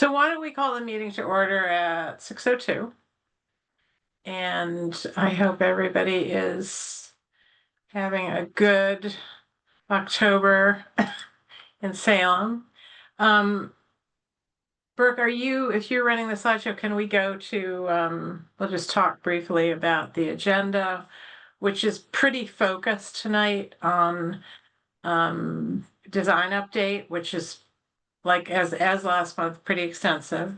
So why don't we call the meeting to order at 6:02? And I hope everybody is having a good October in Salem. Brooke, if you're running the slideshow, can we go to, we'll just talk briefly about the agenda, which is pretty focused tonight on design update, which is like as last month, pretty extensive.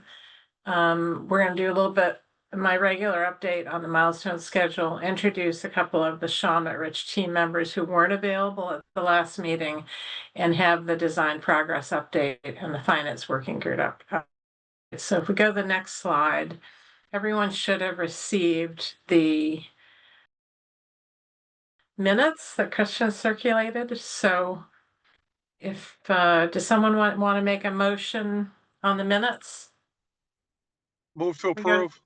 We're going to do a little bit of my regular update on the milestone schedule, introduce a couple of the Shawmut Rich team members who weren't available at the last meeting, and have the design progress update and the finance working group up. So if we go to the next slide, everyone should have received the minutes that Christian circulated. So if, does someone want to make a motion on the minutes? Move to approve.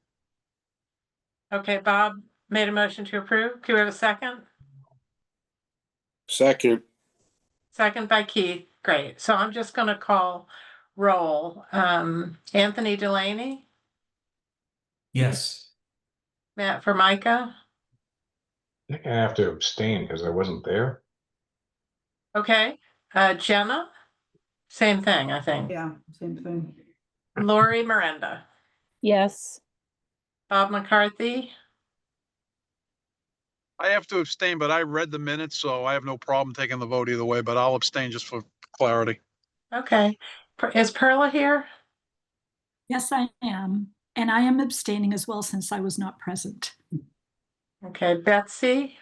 Okay, Bob made a motion to approve. Do we have a second? Second. Second by Keith. Great. So I'm just going to call roll. Anthony Delaney, Yes. Matt Formica. I think I have to abstain because I wasn't there. Okay. Jenna, same thing, I think. Yeah, same thing. Lori Miranda. Yes. Bob McCarthy. I have to abstain, but I read the minutes, so I have no problem taking the vote either way, but I'll abstain just for clarity. Okay. Is Perla here? Yes, I am. And I am abstaining as well since I was not present. Okay. Betsy,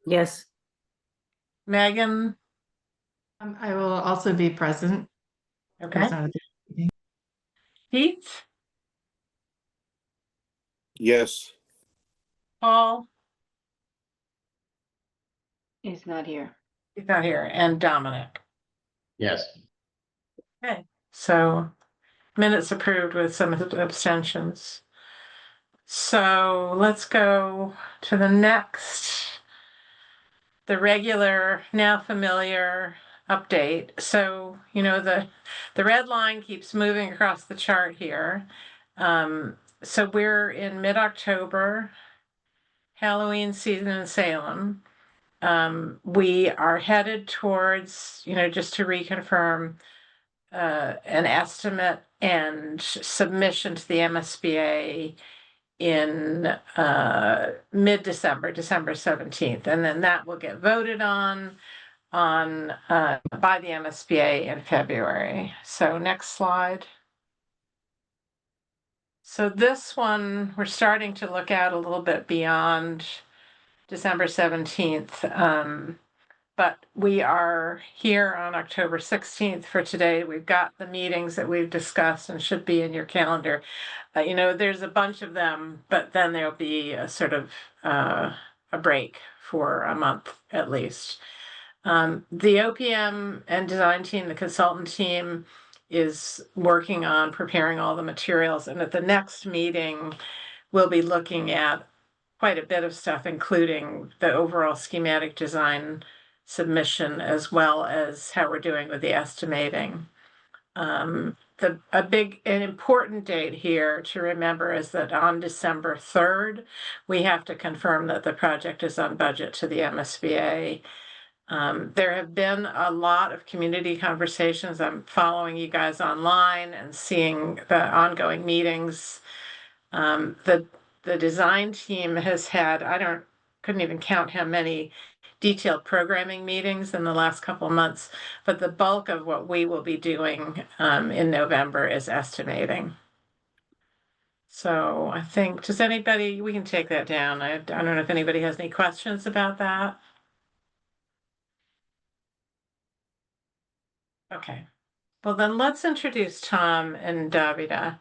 Yes. Megan. I will also be present. Okay. Heath, Yes. Paul. He's not here. He's not here. And Dominic. Yes. Okay. So minutes approved with some abstentions. So let's go to the next, the regular, now familiar update. So, you know, the red line keeps moving across the chart here. So we're in mid-October, Halloween season in Salem. We are headed towards, you know, just to reconfirm, an estimate and submission to the MSBA in mid-December, December 17th. And then that will get voted on by the MSBA in February. So next slide. So this one, we're starting to look at a little bit beyond December 17th. But we are here on October 16th for today. We've got the meetings that we've discussed and should be in your calendar. You know, there's a bunch of them, but then there'll be a sort of a break for a month at least. The OPM and design team, the consultant team, is working on preparing all the materials. And at the next meeting, we'll be looking at quite a bit of stuff, including the overall schematic design submission, as well as how we're doing with the estimating. A big and important date here to remember is that on December 3rd, we have to confirm that the project is on budget to the MSBA. There have been a lot of community conversations. I'm following you guys online and seeing the ongoing meetings. The design team has had, couldn't even count how many detailed programming meetings in the last couple of months, but the bulk of what we will be doing in November is estimating. So I think, does anybody, we can take that down. I don't know if anybody has any questions about that. Okay, well then let's introduce Tom and Davida.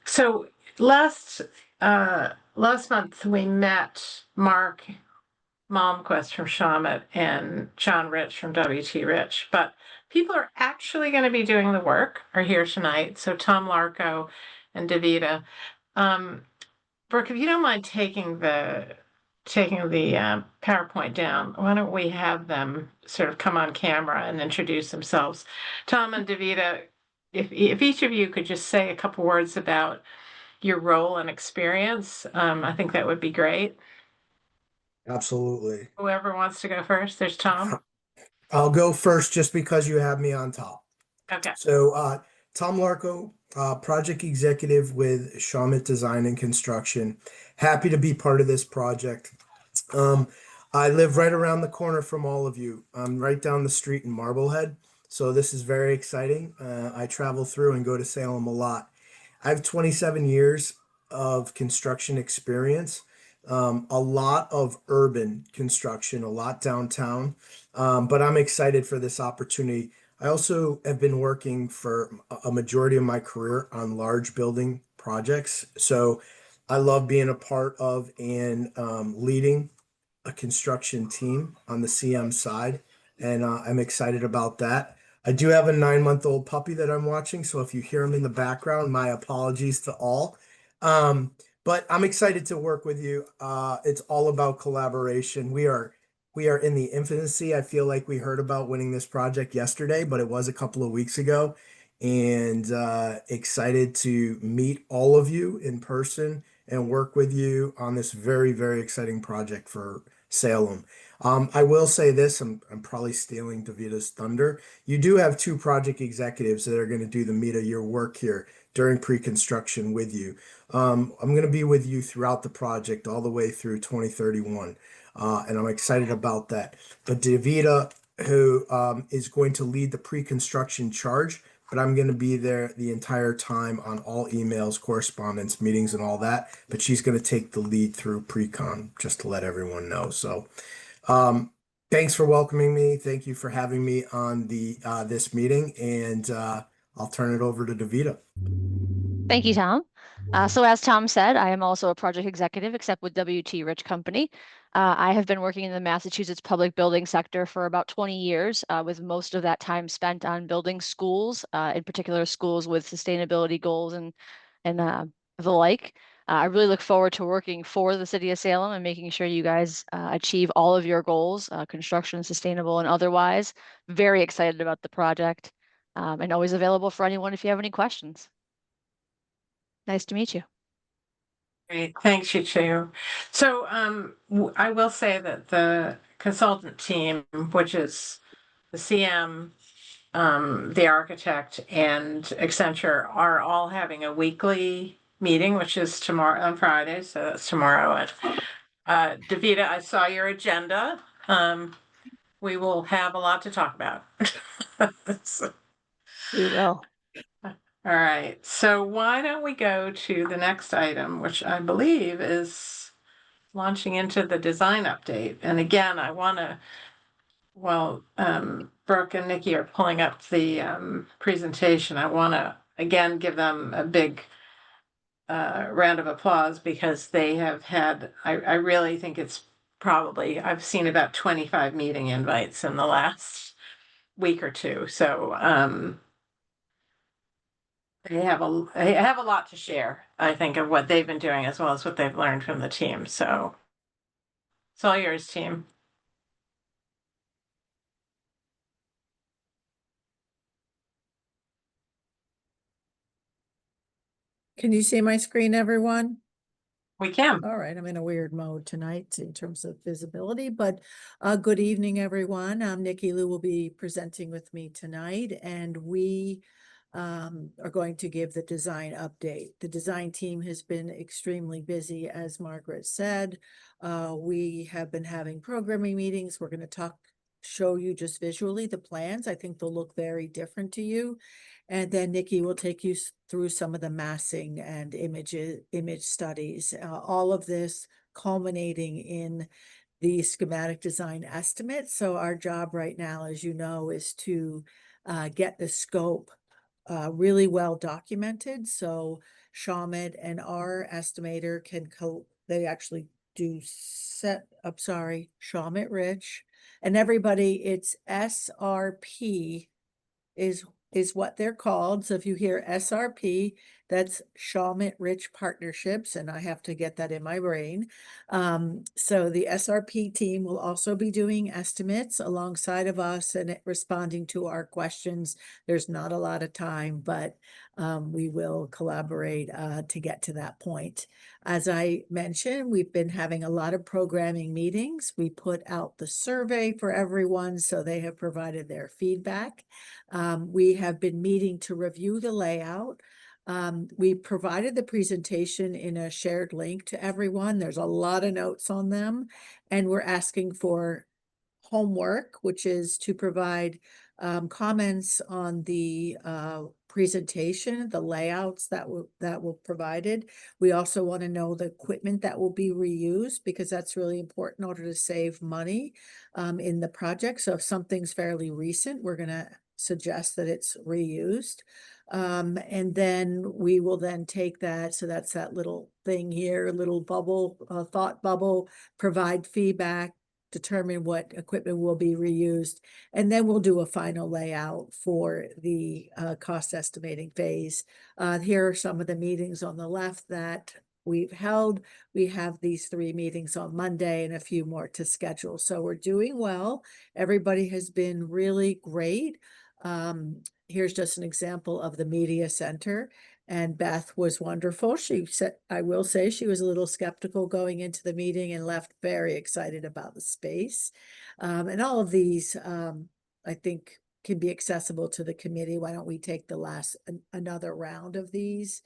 So last month we met Mark Malmquist from Shawmut and John Rich from WT Rich, but people are actually going to be doing the work are here tonight. So Tom Larco and Davida. Brooke, if you don't mind taking the taking the PowerPoint down, why don't we have them sort of come on camera and introduce themselves? Tom and Davida, if each of you could just say a couple words about your role and experience, I think that would be great. Absolutely. Whoever wants to go first, there's Tom. I'll go first just because you have me on top. Okay. So, Tom Larco, project executive with Shawmut Design and Construction. Happy to be part of this project. I live right around the corner from all of you. I'm right down the street in Marblehead. So this is very exciting. I travel through and go to Salem a lot. I have 27 years of construction experience, a lot of urban construction, a lot downtown. But I'm excited for this opportunity. I also have been working for a majority of my career on large building projects. So I love being a part of and leading a construction team on the CM side. And I'm excited about that. I do have a 9-month-old puppy that I'm watching. So if you hear him in the background, my apologies to all. But I'm excited to work with you. It's all about collaboration. We are in the infancy. I feel like we heard about winning this project yesterday, but it was a couple of weeks ago. And excited to meet all of you in person and work with you on this very, very exciting project for Salem. I will say this, I'm probably stealing Davita's thunder. You do have 2 project executives that are going to do the meat of your work here during pre-construction with you. I'm going to be with you throughout the project all the way through 2031. And I'm excited about that. But Davita, who is going to lead the pre-construction charge, but I'm going to be there the entire time on all emails, correspondence, meetings, and all that. But she's going to take the lead through pre-con, just to let everyone know. So thanks for welcoming me. Thank you for having me on the this meeting. And I'll turn it over to Davita. Thank you, Tom. So as Tom said, I am also a project executive, except with WT Rich Company. I have been working in the Massachusetts public building sector for about 20 years, with most of that time spent on building schools, in particular schools with sustainability goals and the like. I really look forward to working for the city of Salem and making sure you guys achieve all of your goals, construction, sustainable, and otherwise. Very excited about the project, and always available for anyone if you have any questions. Nice to meet you. Great, thanks, you too. So I will say that the consultant team, which is the CM, the architect, and Accenture, are all having a weekly meeting, which is tomorrow on Friday. So that's tomorrow. And Davita, I saw your agenda. We will have a lot to talk about. We will. All right, so why don't we go to the next item, which I believe is launching into the design update. And again, I want to, while Brooke and Nikki are pulling up the presentation, I want to again give them a big round of applause because they have had, I really think it's probably, I've seen about 25 meeting invites in the last week or two. So they have a lot to share, I think, of what they've been doing as well as what they've learned from the team. So it's all yours, team. Can you see my screen, everyone? We can. All right, I'm in a weird mode tonight in terms of visibility, but good evening, everyone. Nikki Lou will be presenting with me tonight, and we are going to give the design update. The design team has been extremely busy, as Margaret said. We have been having programming meetings. We're going to show you just visually the plans. I think they'll look very different to you. And then Nikki will take you through some of the massing and image studies. All of this culminating in the schematic design estimate. So our job right now, as you know, is to get the scope really well documented. So Shawmut and our estimator they actually do Shawmut Rich, and everybody, it's SRP is is what they're called. So if you hear SRP, that's Shawmut Rich Partnerships, and I have to get that in my brain. So the SRP team will also be doing estimates alongside of us and responding to our questions. There's not a lot of time, but we will collaborate to get to that point. As I mentioned, we've been having a lot of programming meetings. We put out the survey for everyone, so they have provided their feedback. We have been meeting to review the layout. We provided the presentation in a shared link to everyone. There's a lot of notes on them, and we're asking for homework, which is to provide comments on the presentation, the layouts that were provided. We also want to know the equipment that will be reused, because that's really important in order to save money in the project. So if something's fairly recent, we're going to suggest that it's reused. And then we will then take that, so that's that little thing here, little bubble, thought bubble, provide feedback, determine what equipment will be reused, and then we'll do a final layout for the cost estimating phase. Here are some of the meetings on the left that we've held. We have these 3 meetings on Monday and a few more to schedule. So we're doing well. Everybody has been really great. Here's just an example of the media center. And Beth was wonderful. She said, I will say she was a little skeptical going into the meeting and left very excited about the space. And all of these, I think, can be accessible to the committee. Why don't we take another round of these?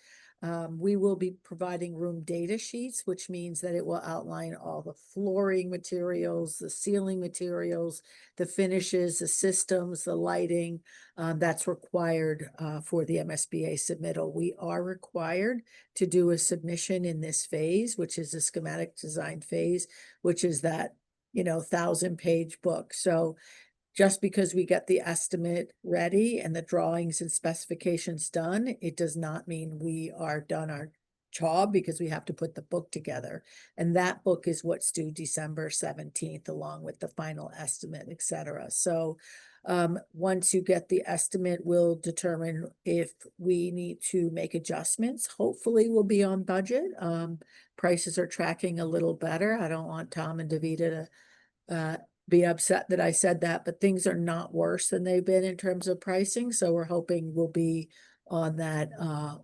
We will be providing room data sheets, which means that it will outline all the flooring materials, the ceiling materials, the finishes, the systems, the lighting, that's required for the MSBA submittal. We are required to do a submission in this phase, which is the schematic design phase, which is that, 1,000-page book. So just because we get the estimate ready and the drawings and specifications done, it does not mean we are done our job, because we have to put the book together. And that book is what's due December 17th, along with the final estimate, etc. So once you get the estimate, we'll determine if we need to make adjustments. Hopefully we'll be on budget. Prices are tracking a little better. I don't want Tom and Davida to be upset that I said that, but things are not worse than they've been in terms of pricing. So we're hoping we'll be on that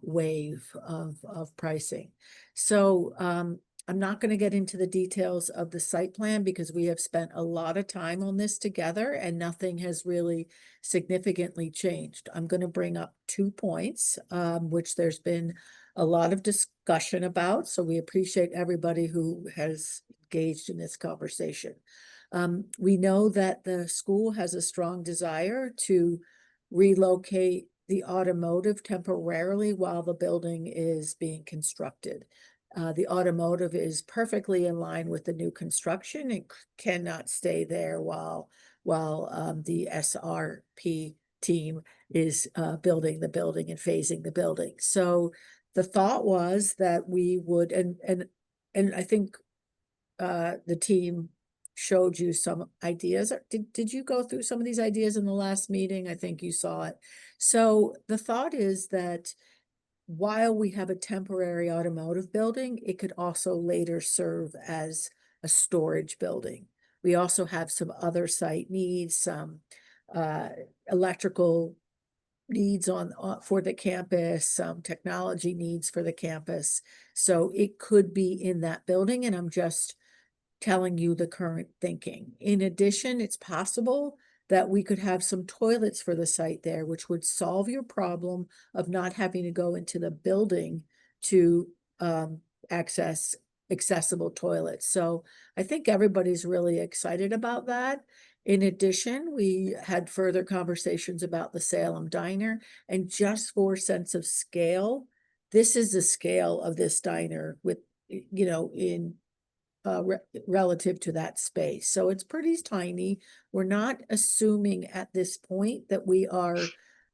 wave of pricing. So I'm not going to get into the details of the site plan, because we have spent a lot of time on this together and nothing has really significantly changed. I'm going to bring up 2 points, which there's been a lot of discussion about. So we appreciate everybody who has engaged in this conversation. We know that the school has a strong desire to relocate the automotive temporarily while the building is being constructed. The automotive is perfectly in line with the new construction. It cannot stay there while the SRP team is building the building and phasing the building. So the thought was that we would, and I think the team showed you some ideas. Did you go through some of these ideas in the last meeting? I think you saw it. So the thought is that while we have a temporary automotive building, it could also later serve as a storage building. We also have some other site needs, some electrical needs for the campus, some technology needs for the campus. So it could be in that building, and I'm just telling you the current thinking. In addition, it's possible that we could have some toilets for the site there, which would solve your problem of not having to go into the building to access accessible toilets. So I think everybody's really excited about that. In addition, we had further conversations about the Salem Diner, and just for sense of scale, this is the scale of this diner with, in relative to that space. So it's pretty tiny. We're not assuming at this point that we are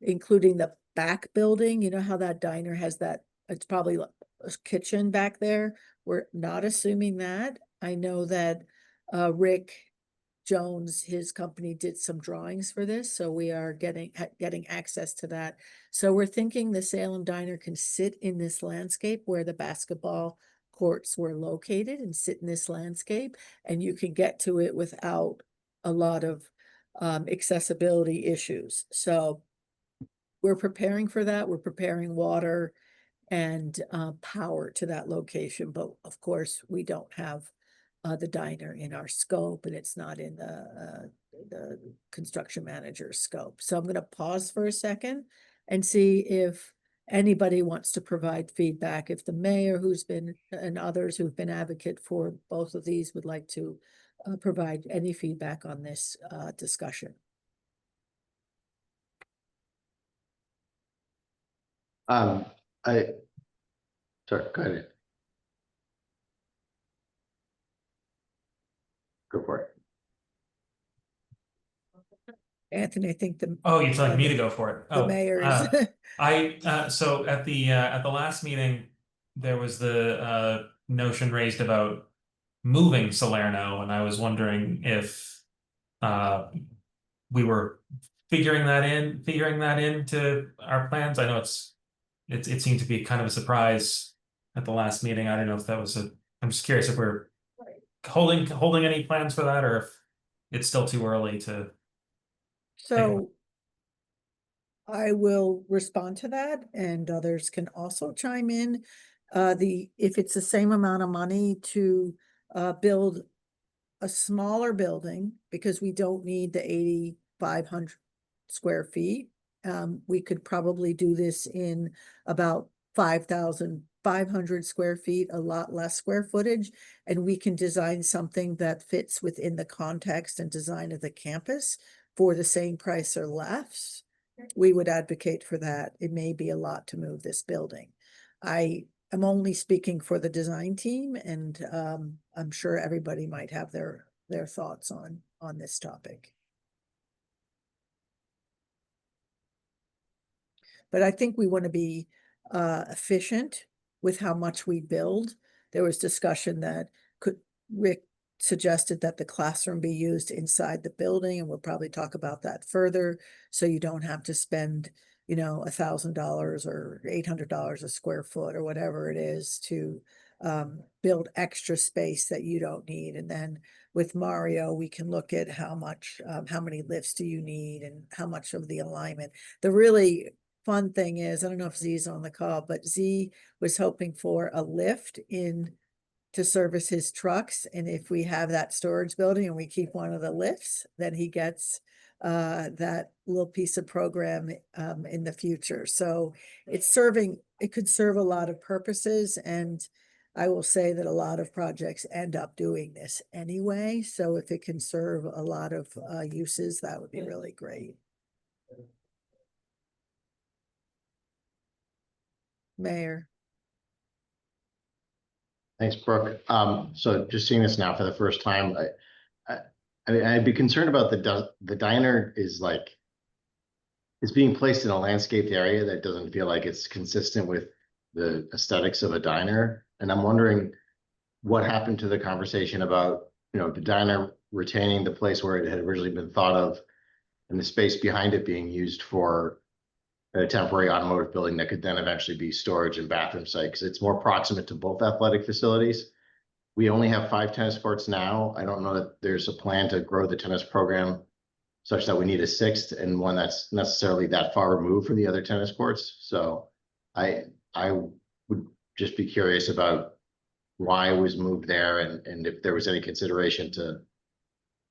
including the back building. You know how that diner has that, it's probably a kitchen back there. We're not assuming that. I know that Rick Jones, his company, did some drawings for this, so we are getting access to that. So we're thinking the Salem Diner can sit in this landscape where the basketball courts were located, and sit in this landscape, and you can get to it without a lot of accessibility issues. So we're preparing for that. We're preparing water and power to that location, but of course we don't have the diner in our scope, and it's not in the construction manager's scope. So I'm going to pause for a second and see if anybody wants to provide feedback. If the mayor, who's been, and others who've been advocate for both of these, would like to provide any feedback on this discussion. Sorry, go ahead. Go for it. Anthony, I think Oh, you'd like me to go for it? the Oh, mayor is. so at the last meeting, there was the notion raised about moving Salerno, and I was wondering if we were figuring that into our plans. I know it seemed to be kind of a surprise at the last meeting. I don't know if that was I'm just curious if we're holding any plans for that, or if it's still too early to. So I will respond to that, and others can also chime in. If it's the same amount of money to build a smaller building, because we don't need the 8,500 square feet, we could probably do this in about 5,500 square feet, a lot less square footage, and we can design something that fits within the context and design of the campus for the same price or less. We would advocate for that. It may be a lot to move this building. I am only speaking for the design team, and I'm sure everybody might have their thoughts on this topic. But I think we want to be efficient with how much we build. There was discussion that Rick suggested that the classroom be used inside the building, and we'll probably talk about that further, so you don't have to spend, you know, $1,000 or $800 a square foot or whatever it is to build extra space that you don't need. And then with Mario, we can look at how many lifts do you need, and how much of the alignment. The really fun thing is, I don't know if Z's on the call, but Z was hoping for a lift in to service his trucks. And if we have that storage building and we keep one of the lifts, then he gets that little piece of program in the future. So it could serve a lot of purposes. And I will say that a lot of projects end up doing this anyway. So if it can serve a lot of uses, that would be really great. Mayor. Thanks, Brooke. So just seeing this now for the first time, I mean, I'd be concerned about the diner is like, it's being placed in a landscaped area that doesn't feel like it's consistent with the aesthetics of a diner. And I'm wondering what happened to the conversation about, you know, the diner retaining the place where it had originally been thought of, and the space behind it being used for a temporary automotive building that could then eventually be storage and bathroom site, because it's more proximate to both athletic facilities. We only have 5 tennis courts now. I don't know that there's a plan to grow the tennis program such that we need a 6th and one that's necessarily that far removed from the other tennis courts. So I would just be curious about why it was moved there, and if there was any consideration to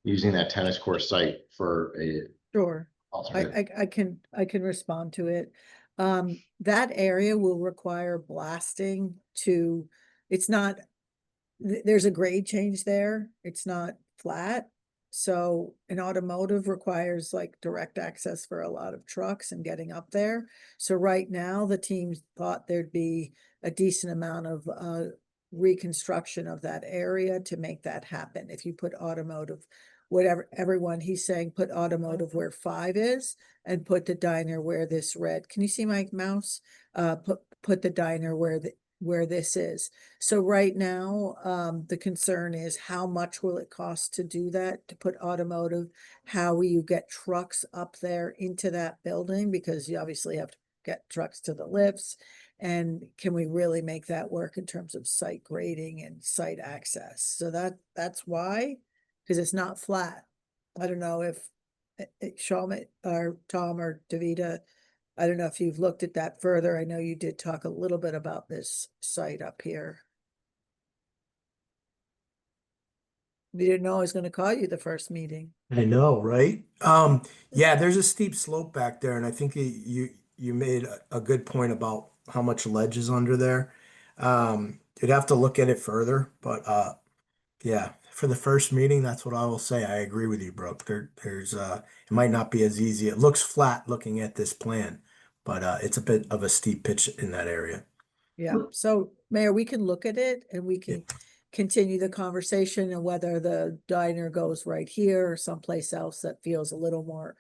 using that tennis court site for a Sure. I can respond to it. That area will require blasting to, there's a grade change there. It's not flat. So an automotive requires like direct access for a lot of trucks and getting up there. So right now the team thought there'd be a decent amount of reconstruction of that area to make that happen. If you put automotive, he's saying put automotive where 5 is, and put the diner where this red, can you see my mouse? Put the diner where where this is. So right now, the concern is how much will it cost to do that, to put automotive? How will you get trucks up there into that building? Because you obviously have to get trucks to the lifts. And can we really make that work in terms of site grading and site access? So that's why, because it's not flat. I don't know if Sean or Tom or Davida, I don't know if you've looked at that further. I know you did talk a little bit about this site up here. We didn't know I was going to call you the first meeting. I know, right? Yeah, there's a steep slope back there, and I think you made a good point about how much ledge is under there. You'd have to look at it further, but yeah, for the first meeting, that's what I will say. I agree with you, Brooke. There's it might not be as easy. It looks flat looking at this plan, but it's a bit of a steep pitch in that area. Yeah, so Mayor, we can look at it and we can continue the conversation and whether the diner goes right here or someplace else that feels a little more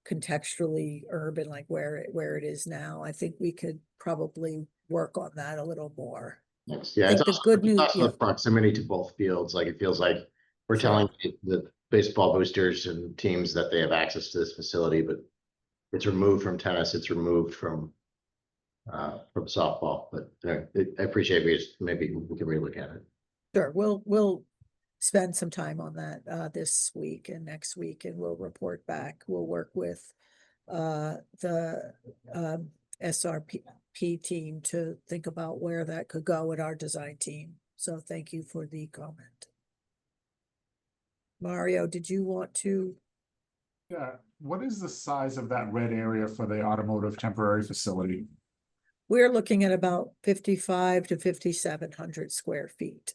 contextually urban, like where it is now. I think we could probably work on that a little more. Yes, yeah, think it's the also, good news- also yeah. the proximity to both fields. Like it feels like we're Sure. telling the baseball boosters and teams that they have access to this facility, but it's removed from tennis. It's removed from softball. But I appreciate maybe we can relook at it. Sure, we'll spend some time on that this week and next week, and we'll report back. We'll work with the SRP team to think about where that could go at our design team. So thank you for the comment. Mario, did you want to? Yeah, what is the size of that red area for the automotive temporary facility? We're looking at about 5,500 to 5,700 square feet,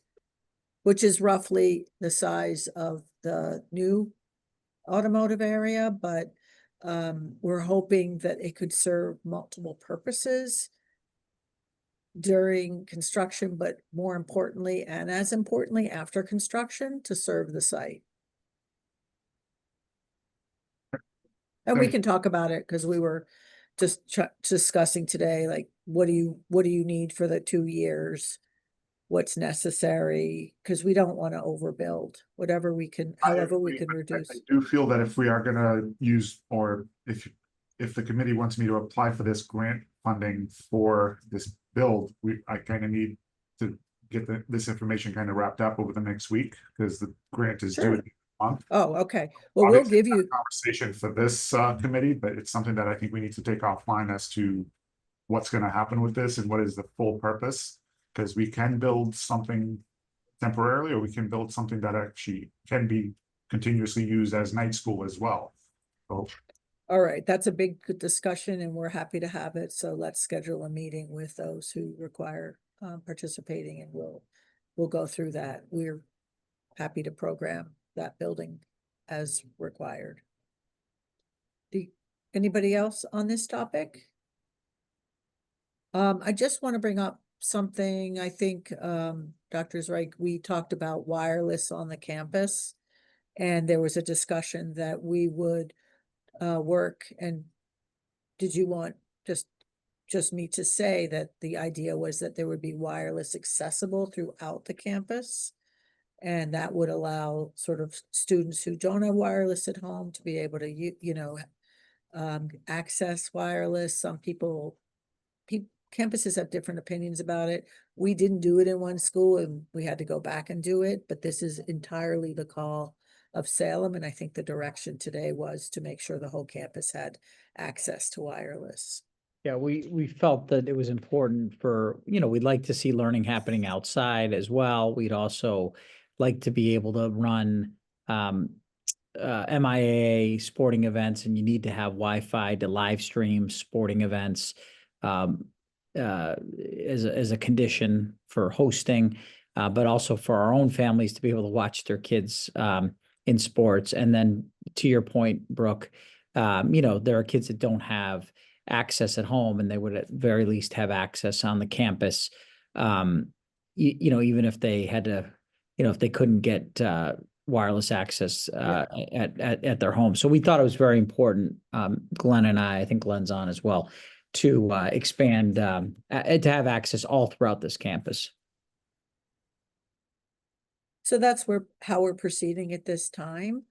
which is roughly the size of the new automotive area, but we're hoping that it could serve multiple purposes during construction, but more importantly, and as importantly, after construction, to serve the site. And we can talk about it because we were just discussing today, like, what do you need for the 2 years? What's necessary? Because we don't want to overbuild. Whatever we can, however we can reduce. I do feel that if we are gonna use, or if the committee wants me to apply for this grant funding for this build, I kind of need to get this information kind of wrapped up over the next week, because the grant is due in a month. Oh, okay. Well, Obviously, we'll give you it's not a conversation for this committee, but it's something that I think we need to take offline as to what's going to happen with this and what is the full purpose. Because we can build something temporarily, or we can build something that actually can be continuously used as night school as well. So, all right, that's a big discussion and we're happy to have it. So let's schedule a meeting with those who require participating, and we'll go through that. We're happy to program that building as required. Anybody else on this topic? I just want to bring up something. I think Dr. Zweig, we talked about wireless on the campus, and there was a discussion that we would work. And did you want just me to say that the idea was that there would be wireless accessible throughout the campus, and that would allow sort of students who don't have wireless at home to be able to access wireless. Some campuses have different opinions about it. We didn't do it in one school and we had to go back and do it, but this is entirely the call of Salem. And I think the direction today was to make sure the whole campus had access to wireless. Yeah, we felt that it was important for, we'd like to see learning happening outside as well. We'd also like to be able to run MIAA sporting events, and you need to have Wi-Fi to live stream sporting events as a condition for hosting, but also for our own families to be able to watch their kids in sports. And then to your point, Brooke, there are kids that don't have access at home, and they would at very least have access on the campus. Even if they had to, if they couldn't get wireless access at their home. So we thought it was very important, Glenn and I think Glenn's on as well, to expand, to have access all throughout this campus. So that's how we're proceeding at this time.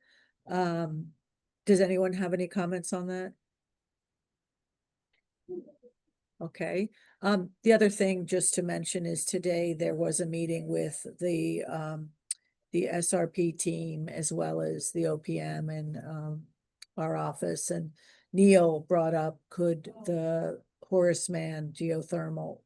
Does anyone have any comments on that? Okay. The other thing just to mention is today there was a meeting with the SRP team as well as the OPM and our office, and Neil brought up, could the Horace Mann geothermal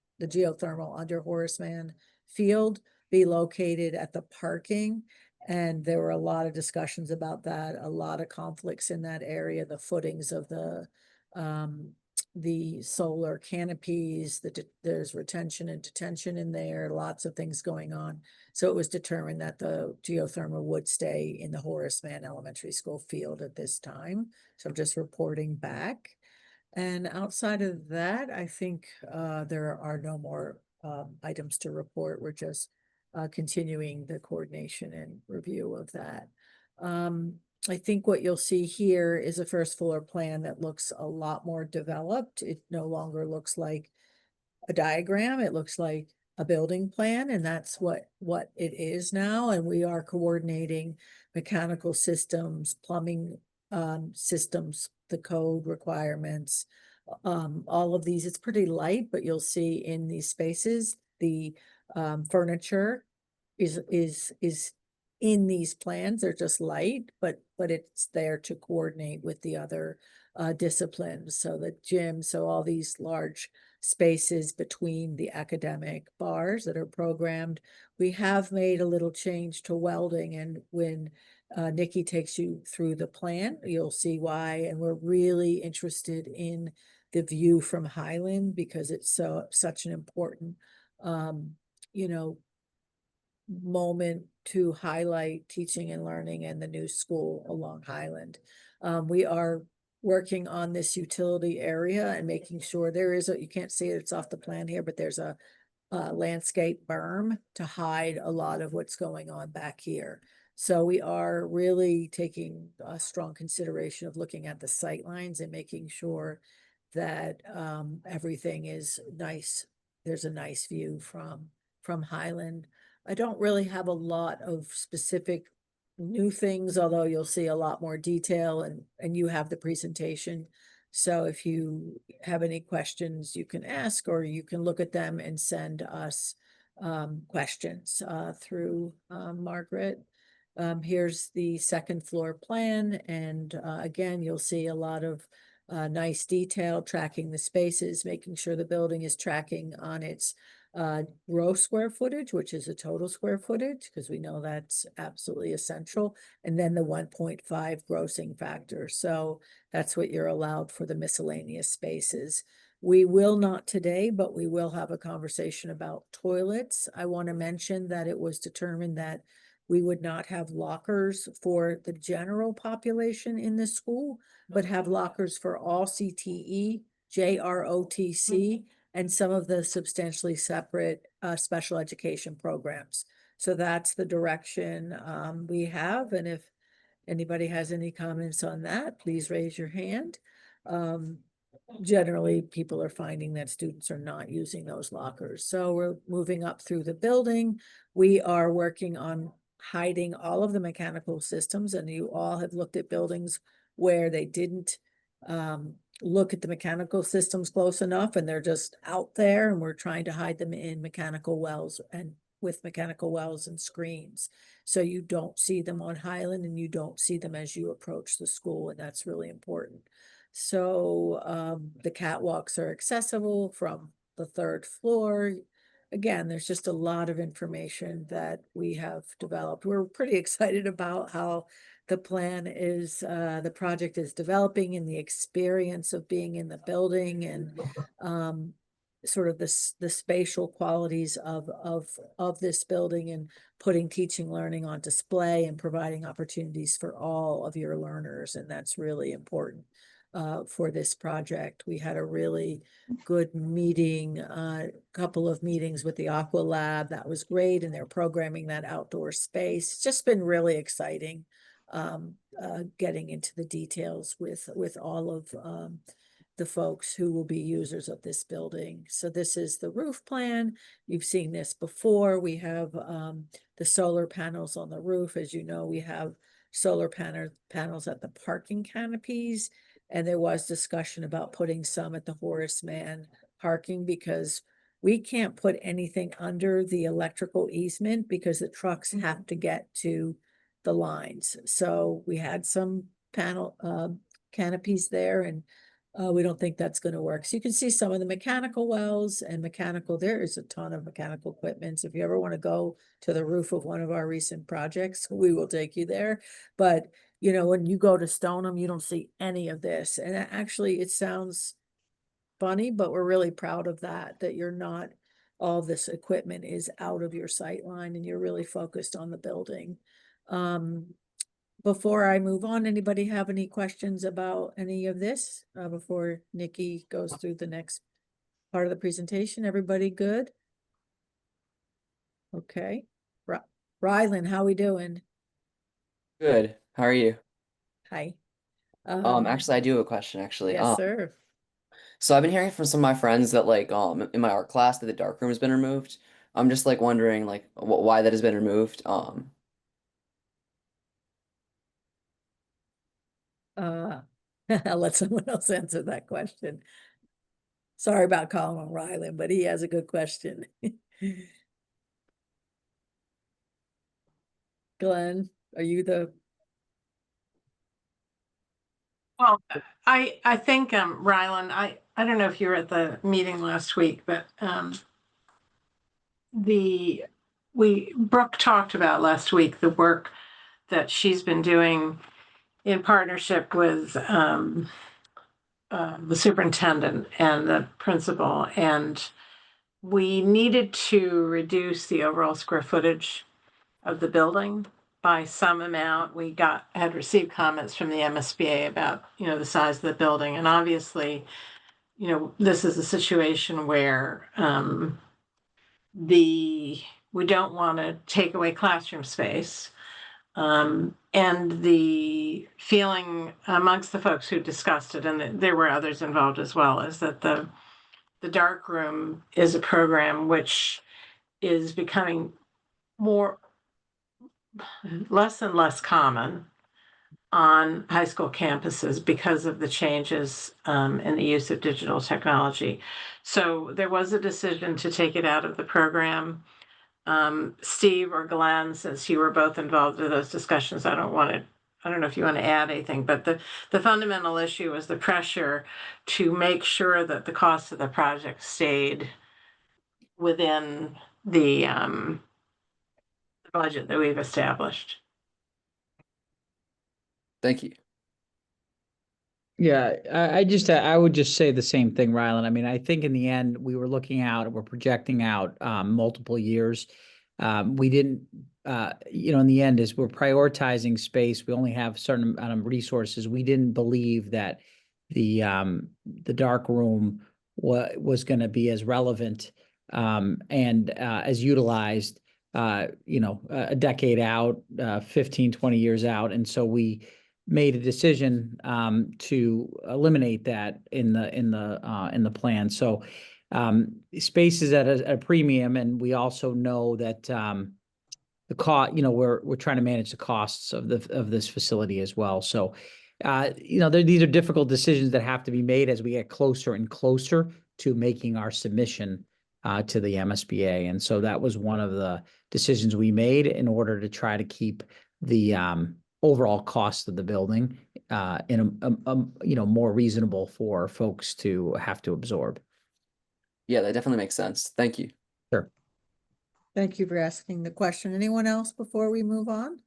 under Horace Mann Field be located at the parking? And there were a lot of discussions about that, a lot of conflicts in that area, the footings of the solar canopies, there's retention and detention in there, lots of things going on. So it was determined that the geothermal would stay in the Horace Mann Elementary School field at this time. So just reporting back. And outside of that, I think there are no more items to report. We're just continuing the coordination and review of that. I think what you'll see here is a first floor plan that looks a lot more developed. It no longer looks like a diagram. It looks like a building plan, and that's what it is now. And we are coordinating mechanical systems, plumbing systems, the code requirements, all of these. It's pretty light, but you'll see in these spaces, the furniture is in these plans. They're just light, but it's there to coordinate with the other disciplines. So the gym, so all these large spaces between the academic bars that are programmed. We have made a little change to welding, and when Nikki takes you through the plan, you'll see why. And we're really interested in the view from Highland because it's such an important, moment to highlight teaching and learning and the new school along Highland. We are working on this utility area and making sure there is you can't see it, it's off the plan here, but there's a landscape berm to hide a lot of what's going on back here. So we are really taking a strong consideration of looking at the sight lines and making sure that everything is nice. There's a nice view from Highland. I don't really have a lot of specific new things, although you'll see a lot more detail and you have the presentation. So if you have any questions, you can ask, or you can look at them and send us questions through Margaret. Here's the second floor plan. And again, you'll see a lot of nice detail tracking the spaces, making sure the building is tracking on its gross square footage, which is the total square footage, because we know that's absolutely essential, and then the 1.5 grossing factor. So that's what you're allowed for the miscellaneous spaces. We will not today, but we will have a conversation about toilets. I want to mention that it was determined that we would not have lockers for the general population in the school, but have lockers for all CTE, JROTC, and some of the substantially separate special education programs. So that's the direction we have. And if anybody has any comments on that, please raise your hand. Generally, people are finding that students are not using those lockers. So we're moving up through the building. We are working on hiding all of the mechanical systems, and you all have looked at buildings where they didn't look at the mechanical systems close enough and they're just out there, and we're trying to hide them in mechanical wells and with mechanical wells and screens. So you don't see them on Highland and you don't see them as you approach the school, and that's really important. So the catwalks are accessible from the third floor. Again, there's just a lot of information that we have developed. We're pretty excited about how the plan is, the project is developing, and the experience of being in the building, and sort of the spatial qualities of this building, and putting teaching learning on display and providing opportunities for all of your learners. And that's really important for this project. We had a really good meeting, couple of meetings with the Aqua Lab. That was great. And they're programming that outdoor space. It's just been really exciting getting into the details with all of the folks who will be users of this building. So this is the roof plan. You've seen this before. We have the solar panels on the roof. As you know, we have solar panels at the parking canopies. And there was discussion about putting some at the Horace Mann parking because we can't put anything under the electrical easement because the trucks have to get to the lines. So we had some panel canopies there, and we don't think that's going to work. So you can see some of the mechanical wells and mechanical. There is a ton of mechanical equipment. So if you ever want to go to the roof of one of our recent projects, we will take you there. But you know, when you go to Stoneham, you don't see any of this. And actually, it sounds funny, but we're really proud of that, that you're not, all this equipment is out of your sight line and you're really focused on the building. Before I move on, anybody have any questions about any of this before Nikki goes through the next part of the presentation? Everybody good? Okay. Rylan, how we doing? Good. How are you? Hi. Actually, I do have a question, actually. Yes, sir. So I've been hearing from some of my friends that like in my art class that the dark room has been removed. I'm just like wondering like why that has been removed. I'll let someone else answer that question. Sorry about calling him Rylan, but he has a good question. Glenn, are you the? Well, I think, Rylan, I don't know if you were at the meeting last week, but Brooke talked about last week the work that she's been doing in partnership with the superintendent and the principal, and we needed to reduce the overall square footage of the building by some amount. We had received comments from the MSBA about, the size of the building. And obviously, this is a situation where we don't want to take away classroom space. And the feeling amongst the folks who discussed it, and there were others involved as well, is that the dark room is a program which is becoming less and less common on high school campuses because of the changes in the use of digital technology. So there was a decision to take it out of the program. Steve or Glenn, since you were both involved in those discussions, I don't know if you want to add anything, but the fundamental issue was the pressure to make sure that the cost of the project stayed within the budget that we've established. Thank you. Yeah, I would just say the same thing, Rylan. I mean, I think in the end, we were looking out, we're projecting out multiple years. We didn't, in the end, as we're prioritizing space, we only have a certain amount of resources. We didn't believe that the dark room was going to be as relevant and as utilized, a decade out, 15, 20 years out. And so we made a decision to eliminate that in the plan. So space is at a premium, and we also know that the cost. We're trying to manage the costs of this facility as well. So these are difficult decisions that have to be made as we get closer and closer to making our submission to the MSBA, and so that was one of the decisions we made in order to try to keep the overall cost of the building in a more reasonable for folks to have to absorb. Yeah, that definitely makes sense. Thank you. Sure. Thank you for asking the question. Anyone else before we move on?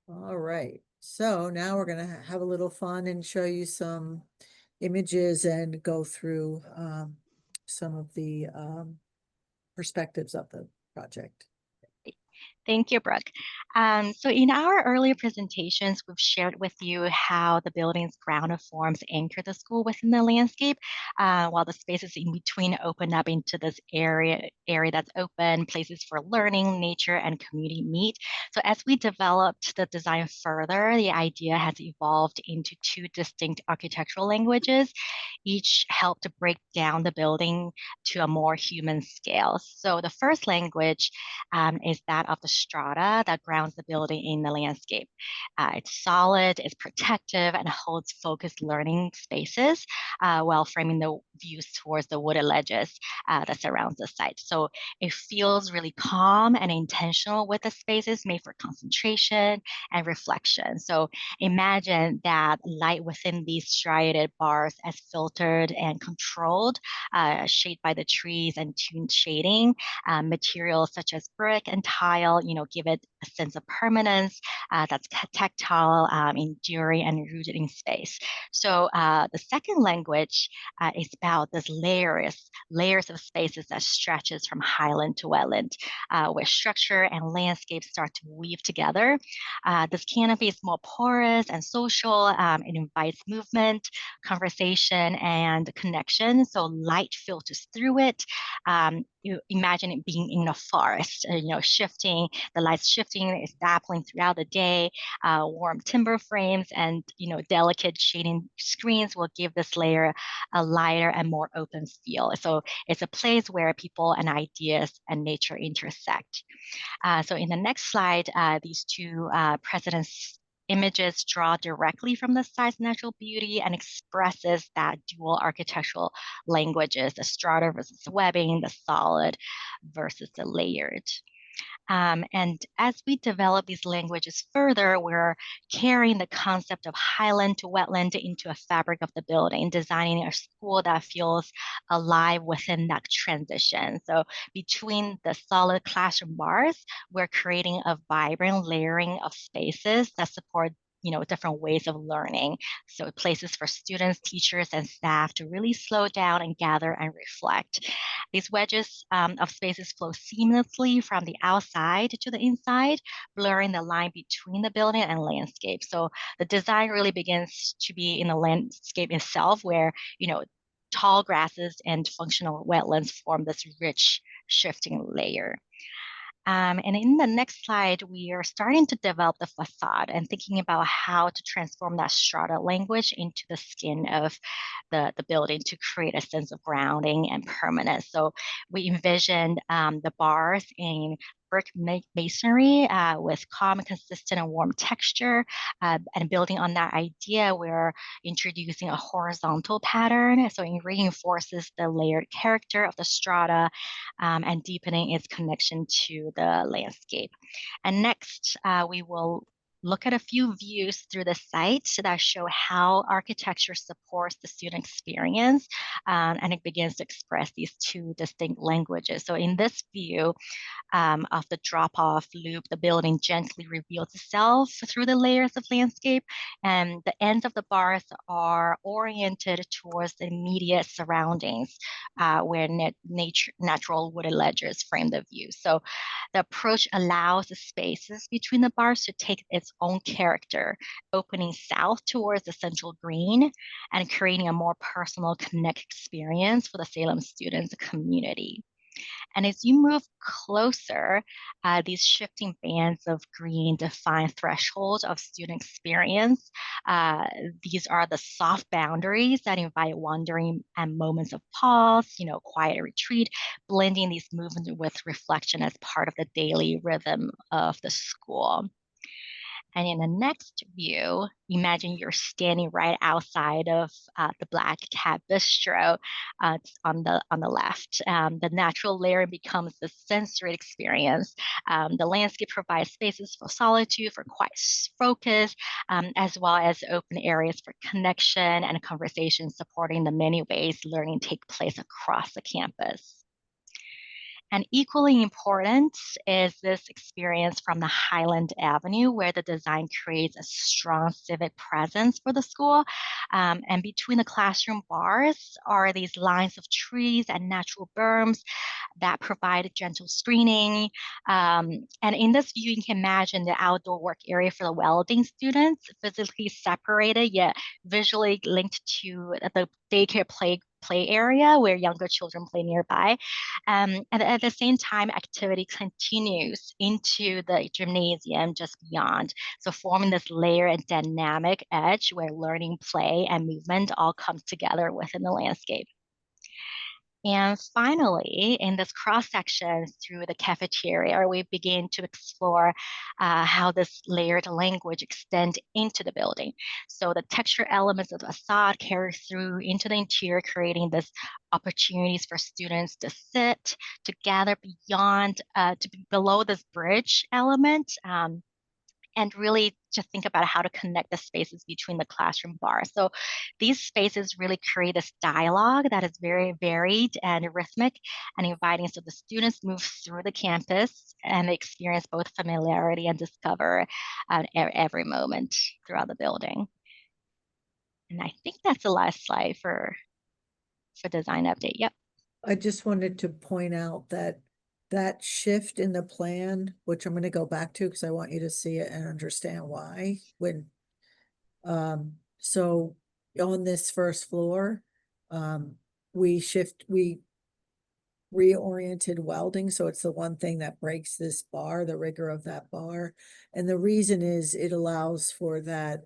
All right. So now we're going to have a little fun and show you some images and go through some of the perspectives of the project. Thank you, Brooke. So in our earlier presentations, we've shared with you how the building's ground forms anchor the school within the landscape, while the spaces in between open up into this area that's open, places for learning, nature, and community meet. So as we developed the design further, the idea has evolved into two distinct architectural languages, each help to break down the building to a more human scale. So the first language is that of the strata that grounds the building in the landscape. It's solid, it's protective, and holds focused learning spaces while framing the views towards the wooded ledges that surrounds the site. So it feels really calm and intentional with the spaces made for concentration and reflection. So imagine that light within these striated bars as filtered and controlled, shaped by the trees and tuned shading. Materials such as brick and tile, give it a sense of permanence that's tactile, enduring, and rooted in space. So the second language is about this layers of spaces that stretches from highland to wetland, where structure and landscape start to weave together. This canopy is more porous and social. It invites movement, conversation, and connection. So light filters through it. You imagine it being in a forest, shifting, the lights shifting, it's dappling throughout the day. Warm timber frames and delicate shading screens will give this layer a lighter and more open feel. So it's a place where people and ideas and nature intersect. So in the next slide, these two presidents' images draw directly from the site's natural beauty and expresses that dual architectural languages, the strata versus the webbing, the solid versus the layered. And as we develop these languages further, we're carrying the concept of highland to wetland into a fabric of the building, designing a school that feels alive within that transition. So between the solid classroom bars, we're creating a vibrant layering of spaces that support different ways of learning. So places for students, teachers, and staff to really slow down and gather and reflect. These wedges of spaces flow seamlessly from the outside to the inside, blurring the line between the building and landscape. So the design really begins to be in the landscape itself, where, tall grasses and functional wetlands form this rich, shifting layer. And in the next slide, we are starting to develop the facade and thinking about how to transform that strata language into the skin of the building to create a sense of grounding and permanence. So we envisioned the bars in brick masonry with calm, consistent, and warm texture. And building on that idea, we're introducing a horizontal pattern. So it reinforces the layered character of the strata and deepening its connection to the landscape. And next, we will look at a few views through the site that show how architecture supports the student experience, and it begins to express these two distinct languages. So in this view, of the drop-off loop, the building gently reveals itself through the layers of landscape, and the ends of the bars are oriented towards the immediate surroundings, where natural wooded ledges frame the view. So the approach allows the spaces between the bars to take its own character, opening south towards the central green and creating a more personal connect experience for the Salem students community. And as you move closer, these shifting bands of green define thresholds of student experience. These are the soft boundaries that invite wandering and moments of pause, quiet retreat, blending these movements with reflection as part of the daily rhythm of the school. And in the next view, imagine you're standing right outside of the Black Cat Bistro on the left. The natural layer becomes the sensory experience. The landscape provides spaces for solitude, for quiet focus, as well as open areas for connection and conversation, supporting the many ways learning take place across the campus. And equally important is this experience from the Highland Avenue, where the design creates a strong civic presence for the school. And between the classroom bars are these lines of trees and natural berms that provide gentle screening. And in this view, you can imagine the outdoor work area for the welding students, physically separated yet visually linked to the daycare play area where younger children play nearby. And at the same time, activity continues into the gymnasium just beyond. So forming this layer and dynamic edge where learning, play, and movement all come together within the landscape. And finally, in this cross-section through the cafeteria, we begin to explore how this layered language extend into the building. So the texture elements of the facade carry through into the interior, creating this opportunities for students to sit, to gather beyond, below this bridge element. And really just think about how to connect the spaces between the classroom bars. So these spaces really create this dialogue that is very varied and rhythmic and inviting, so the students move through the campus and they experience both familiarity and discover every moment throughout the building. And I think that's the last slide for design update. Yep. I just wanted to point out that that shift in the plan, which I'm going to go back to because I want you to see it and understand why. So on this first floor, we reoriented welding. So it's the one thing that breaks this bar, the rigor of that bar. And the reason is it allows for that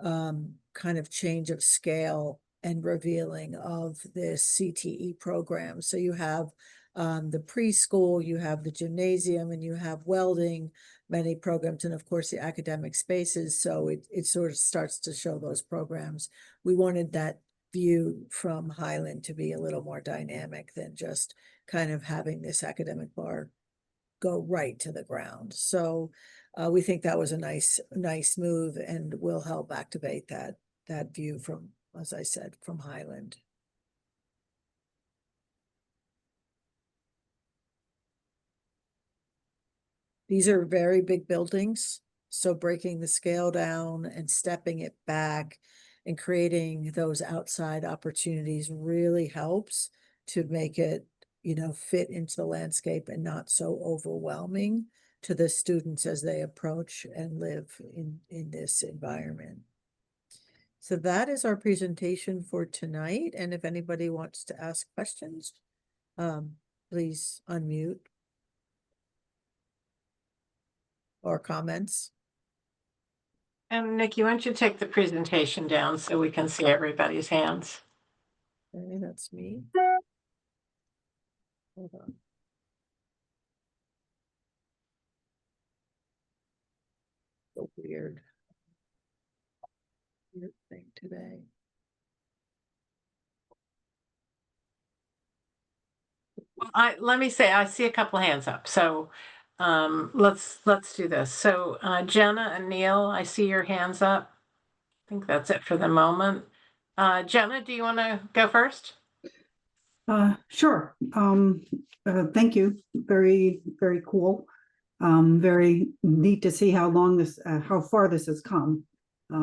kind of change of scale and revealing of this CTE program. So you have the preschool, you have the gymnasium, and you have welding, many programs, and of course the academic spaces. So it sort of starts to show those programs. We wanted that view from Highland to be a little more dynamic than just kind of having this academic bar go right to the ground. So we think that was a nice move and will help activate that view from, as I said, from Highland. These are very big buildings, so breaking the scale down and stepping it back and creating those outside opportunities really helps to make it, fit into the landscape and not so overwhelming to the students as they approach and live in this environment. So that is our presentation for tonight. And if anybody wants to ask questions, please unmute. Or comments. And Nikki, why don't you take the presentation down so we can see everybody's hands? Okay, that's me. Hold on. So weird thing today. Well, let me say, I see a couple hands up. So let's do this. So Jenna and Neil, I see your hands up. I think that's it for the moment. Jenna, do you want to go first? Sure. Thank you. Very, very cool. Very neat to see how far this has come.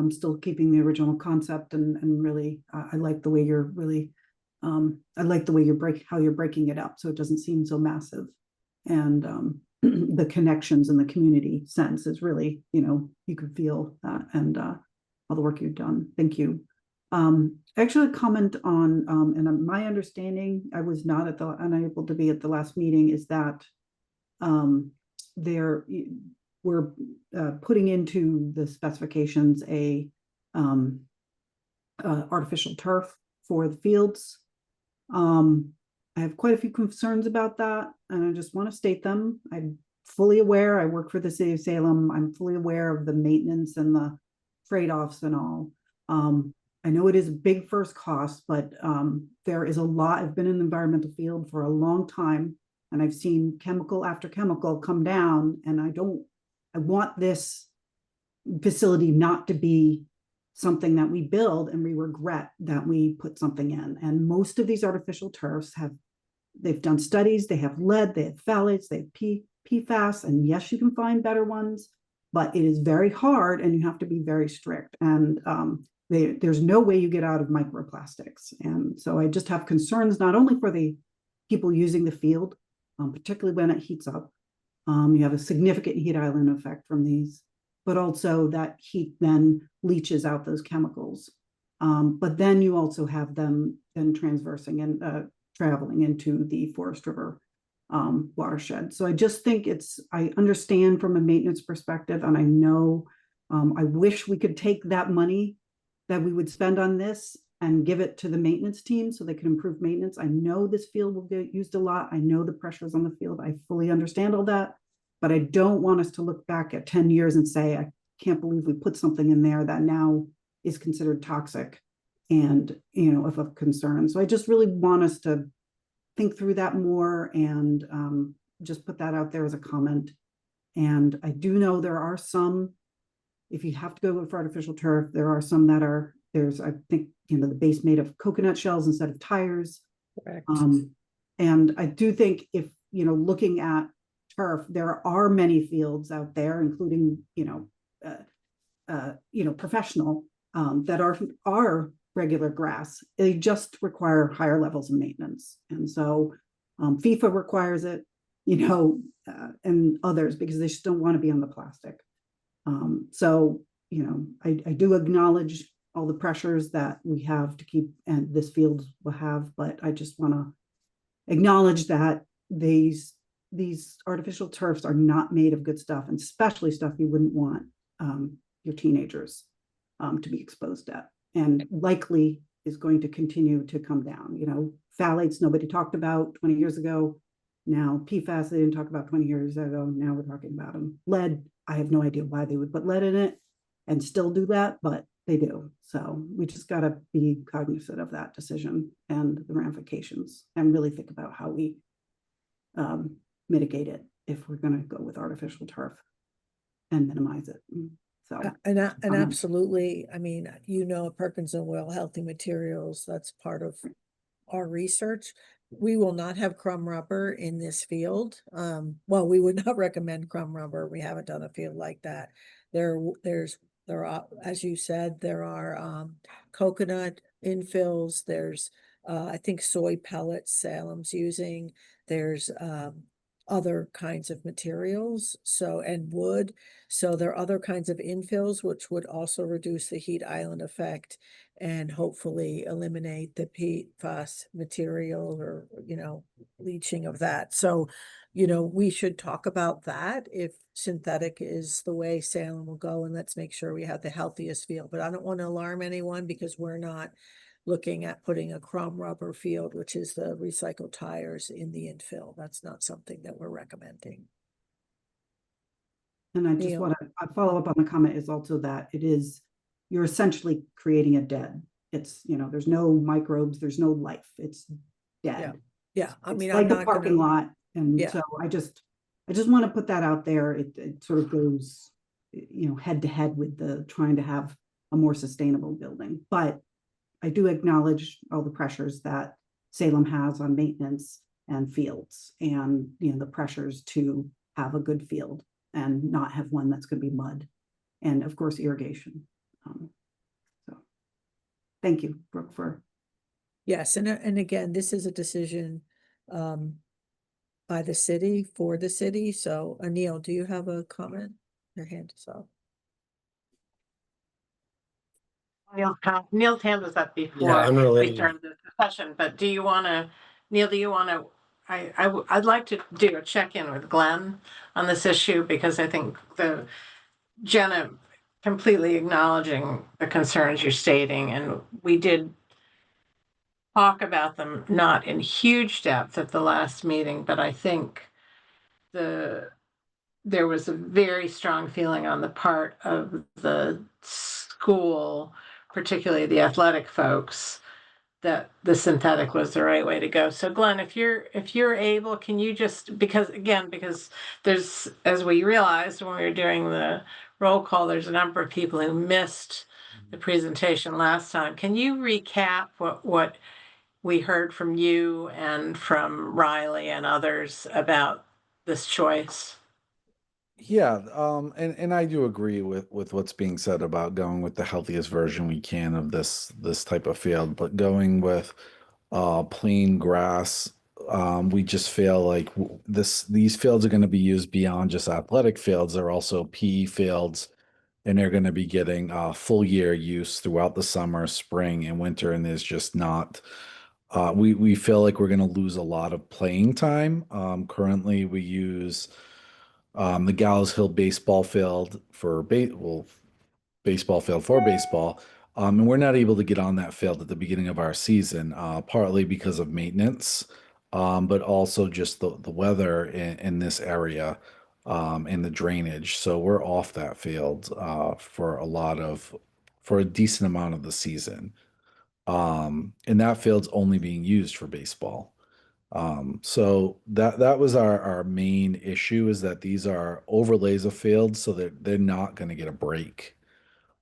Still keeping the original concept and really, I like the way you're really, I like the way how you're breaking it up so it doesn't seem so massive. And the connections and the community sense is really, you can feel that and all the work you've done. Thank you. Actually, a comment on, and my understanding, I was not unable to be at the last meeting, is that we're putting into the specifications a artificial turf for the fields. I have quite a few concerns about that, and I just want to state them. I'm fully aware. I work for the city of Salem. I'm fully aware of the maintenance and the trade-offs and all. I know it is a big first cost, but there is a lot. I've been in the environmental field for a long time, and I've seen chemical after chemical come down, and I want this facility not to be something that we build and we regret that we put something in. And most of these artificial turfs have they've done studies, they have lead, they have phthalates, they have PFAS, and yes, you can find better ones, but it is very hard and you have to be very strict. And there's no way you get out of microplastics. And so I just have concerns not only for the people using the field, particularly when it heats up. You have a significant heat island effect from these, but also that heat then leaches out those chemicals. But then you also have them then transversing and traveling into the Forest River watershed. So I just think I understand from a maintenance perspective, and I know I wish we could take that money that we would spend on this and give it to the maintenance team so they can improve maintenance. I know this field will get used a lot. I know the pressures on the field. I fully understand all that, but I don't want us to look back at 10 years and say, I can't believe we put something in there that now is considered toxic and, of a concern. So I just really want us to think through that more and just put that out there as a comment. And I do know there are some, if you have to go for artificial turf, there are some that there's, I think, the base made of coconut shells instead of tires. Correct. And I do think if, looking at turf, there are many fields out there, including, professional, that are regular grass. They just require higher levels of maintenance. And so FIFA requires it, and others, because they just don't want to be on the plastic. So, I do acknowledge all the pressures that we have to keep, and this field will have, but I just want to acknowledge that these artificial turfs are not made of good stuff, and especially stuff you wouldn't want your teenagers to be exposed at, and likely is going to continue to come down. Phthalates nobody talked about 20 years ago. Now PFAS they didn't talk about 20 years ago. Now we're talking about them. Lead, I have no idea why they would put lead in it and still do that, but they do. So we just got to be cognizant of that decision and the ramifications, and really think about how we mitigate it if we're going to go with artificial turf and minimize it. So and absolutely, I mean, Perkins and Will Healthy Materials, that's part of our research. We will not have crumb rubber in this field. Well, we would not recommend crumb rubber. We haven't done a field like that. There are, as you said, there are coconut infills. There's I think soy pellets Salem's using. There's other kinds of materials, and wood. So there are other kinds of infills which would also reduce the heat island effect and hopefully eliminate the PFAS material or, leaching of that. So, we should talk about that if synthetic is the way Salem will go, and let's make sure we have the healthiest field. But I don't want to alarm anyone, because we're not looking at putting a crumb rubber field, which is the recycled tires, in the infill. That's not something that we're recommending. And I just want to follow up on the comment is also that you're essentially creating a dead. It's, there's no microbes, there's no life. It's dead. Yeah. I mean, it's like a parking lot. And so I just want to put that out there. It sort of goes, head to head with trying to have a more sustainable building. But I do acknowledge all the pressures that Salem has on maintenance and fields, and the pressures to have a good field and not have one that's going to be mud, and of course irrigation. So thank you, Brooke, for. Yes, and again, this is a decision by the city for the city. So Anil, do you have a comment? Your hand is up. Neil's hand was up before we started the discussion, but Neil, I'd like to do a check-in with Glenn on this issue, because I think Jenna completely acknowledging the concerns you're stating, and we did talk about them, not in huge depth at the last meeting, but I think there was a very strong feeling on the part of the school, particularly the athletic folks, that the synthetic was the right way to go. So Glenn, if you're able, can you just, because there's, as we realized when we were doing the roll call, there's a number of people who missed the presentation last time. Can you recap what we heard from you and from Riley and others about this choice. Yeah, and I do agree with what's being said about going with the healthiest version we can of this type of field, but going with plain grass, we just feel like these fields are going to be used beyond just athletic fields. They're also PE fields, and they're going to be getting full year use throughout the summer, spring, and winter. And there's just not. We feel like we're going to lose a lot of playing time. Currently, we use the Gallows Hill baseball field for baseball field for baseball. And we're not able to get on that field at the beginning of our season, partly because of maintenance, but also just the weather in this area, and the drainage. So we're off that field for a decent amount of the season. And that field's only being used for baseball. So that was our main issue, is that these are overlays of fields, so that they're not going to get a break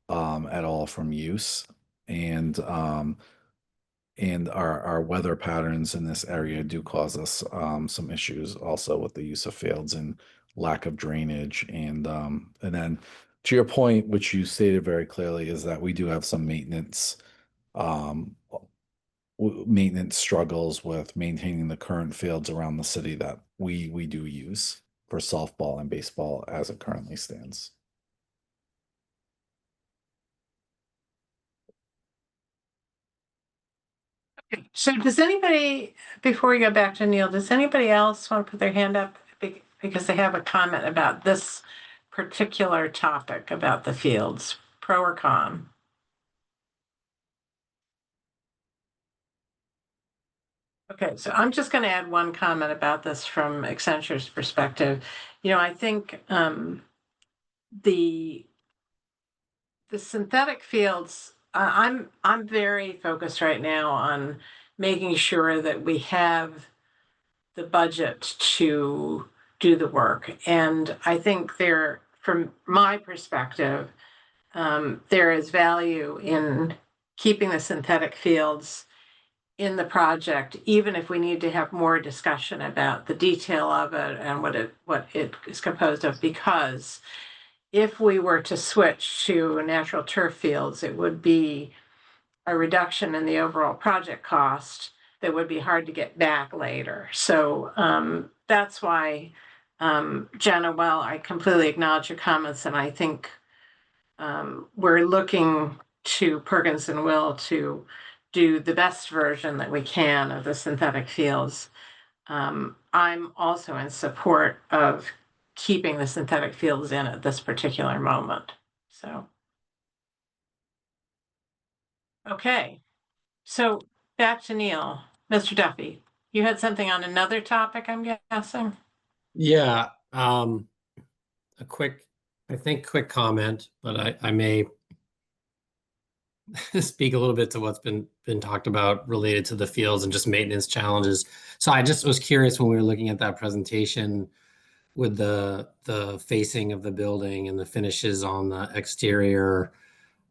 at all from use. And our weather patterns in this area do cause us some issues also with the use of fields and lack of drainage. And then to your point, which you stated very clearly, is that we do have some um, maintenance struggles with maintaining the current fields around the city that we do use for softball and baseball as it currently stands. So does anybody, before we go back to Neil, does anybody else want to put their hand up because they have a comment about this particular topic about the fields, pro or con? Okay, so I'm just going to add one comment about this from Accenture's perspective. I think the synthetic fields, I'm very focused right now on making sure that we have the budget to do the work. And I think from my perspective, there is value in keeping the synthetic fields in the project, even if we need to have more discussion about the detail of it and what it is composed of, because if we were to switch to natural turf fields, it would be a reduction in the overall project cost that would be hard to get back later. So that's why, Jenna, while I completely acknowledge your comments, and I think we're looking to Perkins and Will to do the best version that we can of the synthetic fields, I'm also in support of keeping the synthetic fields in at this particular moment. So, okay. So back to Neil. Mr. Duffy, you had something on another topic, I'm guessing? Yeah, a quick comment, but I may speak a little bit to what's been talked about related to the fields and just maintenance challenges. So I just was curious when we were looking at that presentation with the facing of the building and the finishes on the exterior,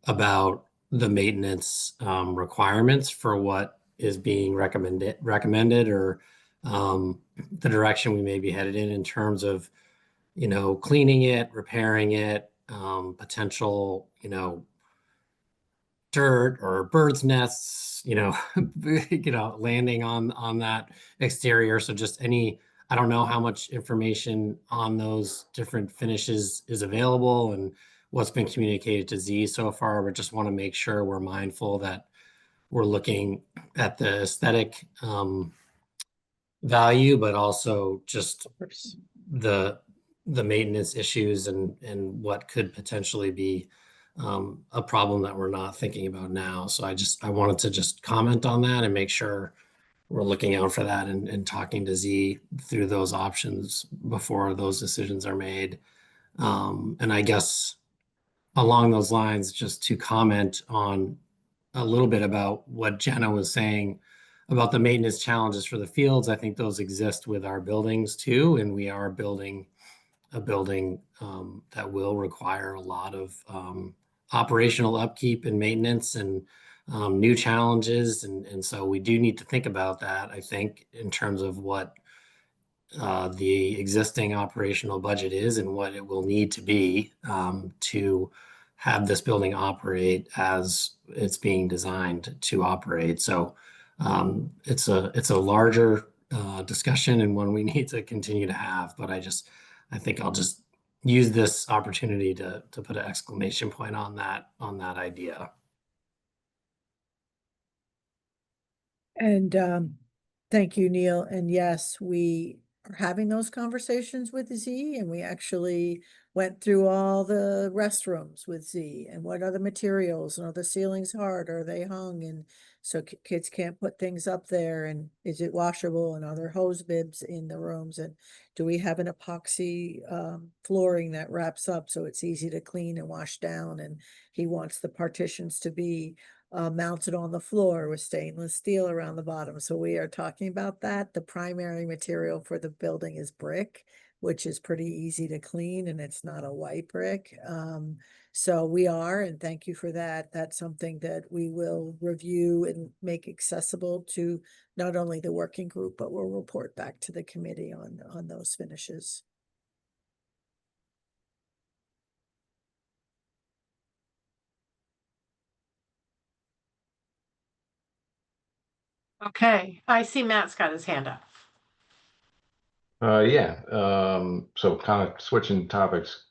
about the maintenance requirements for what is being recommended or the direction we may be headed in terms of, cleaning it, repairing it, potential, dirt or birds' nests, landing on that exterior. So just I don't know how much information on those different finishes is available and what's been communicated to Z so far, but just want to make sure we're mindful that we're looking at the aesthetic value, but also just the maintenance issues and what could potentially be a problem that we're not thinking about now. So I wanted to just comment on that and make sure we're looking out for that and talking to Z through those options before those decisions are made. And I guess along those lines, just to comment on a little bit about what Jenna was saying about the maintenance challenges for the fields. I think those exist with our buildings too, and we are building a building that will require a lot of operational upkeep and maintenance, and new challenges. And so we do need to think about that, I think, in terms of what the existing operational budget is and what it will need to be to have this building operate as it's being designed to operate. So it's a larger discussion and one we need to continue to have. But I think I'll just use this opportunity to put an exclamation point on that idea. And thank you, Neil. And yes, we are having those conversations with Z, and we actually went through all the restrooms with Z and what are the materials, and are the ceilings hard, are they hung, and so kids can't put things up there, and is it washable, and are there hose bibs in the rooms, and do we have an epoxy flooring that wraps up so it's easy to clean and wash down, and he wants the partitions to be mounted on the floor with stainless steel around the bottom. So we are talking about that. The primary material for the building is brick, which is pretty easy to clean, and it's not a white brick. So we are, and thank you for that. That's something that we will review and make accessible to not only the working group, but we'll report back to the committee on those finishes. Okay, I see Matt's got his hand up. Yeah, so kind of switching topics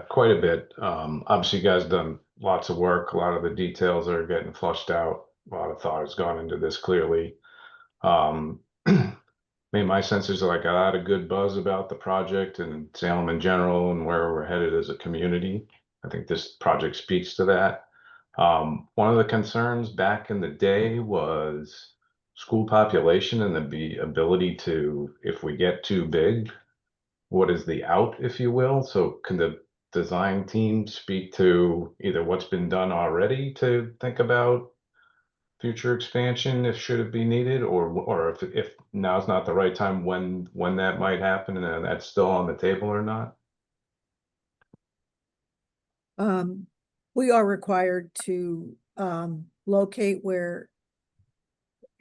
quite a bit. Obviously, you guys done lots of work. A lot of the details are getting flushed out. A lot of thought has gone into this clearly. My sense is like a lot of good buzz about the project and Salem in general and where we're headed as a community. I think this project speaks to that. One of the concerns back in the day was school population and the ability to, if we get too big, what is the out, if you will? So can the design team speak to either what's been done already to think about future expansion if should it be needed, or if now's not the right time, when that might happen, and that's still on the table or not? We are required to locate where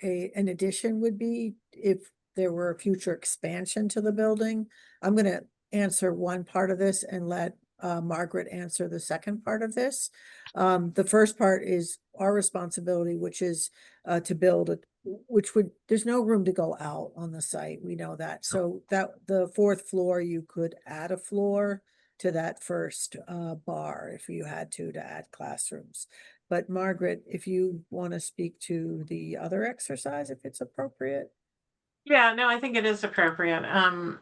an addition would be if there were a future expansion to the building. I'm going to answer one part of this and let Margaret answer the second part of this. The first part is our responsibility, which is to build it, there's no room to go out on the site. We know that. So that the fourth floor, you could add a floor to that first bar if you had to add classrooms. But Margaret, if you want to speak to the other exercise, if it's appropriate. Yeah, no, I think it is appropriate. As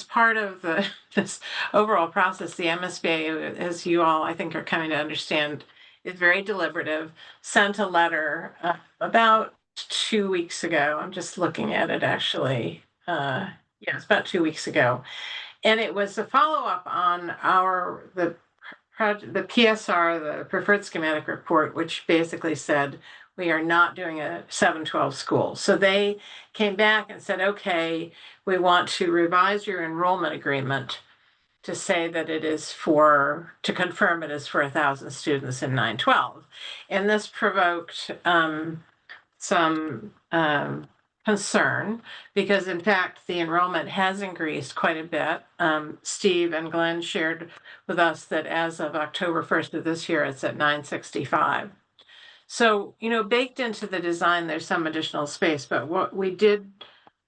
part of this overall process, the MSBA, as you all, I think, are coming to understand, is very deliberative, sent a letter about 2 weeks ago. I'm just looking at it actually. It's about 2 weeks ago. And it was a follow-up on the PSR, the Preferred Schematic Report, which basically said we are not doing a 7-12 school. So they came back and said, okay, we want to revise your enrollment agreement to say that it is to confirm it is for 1,000 students in 9-12. And this provoked some concern because, in fact, the enrollment has increased quite a bit. Steve and Glenn shared with us that as of October 1st of this year, it's at 965. So, baked into the design, there's some additional space, but what we did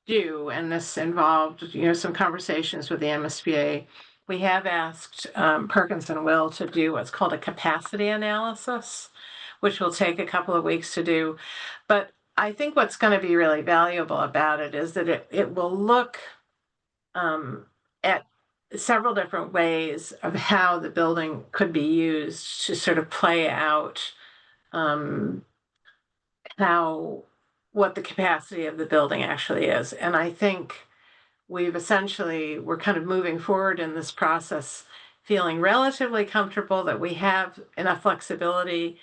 do, and this involved, some conversations with the MSBA, we have asked Perkins and Will to do what's called a capacity analysis, which will take a couple of weeks to do. But I think what's going to be really valuable about it is that it will look at several different ways of how the building could be used to sort of play out what the capacity of the building actually is. And I think we're kind of moving forward in this process, feeling relatively comfortable that we have enough flexibility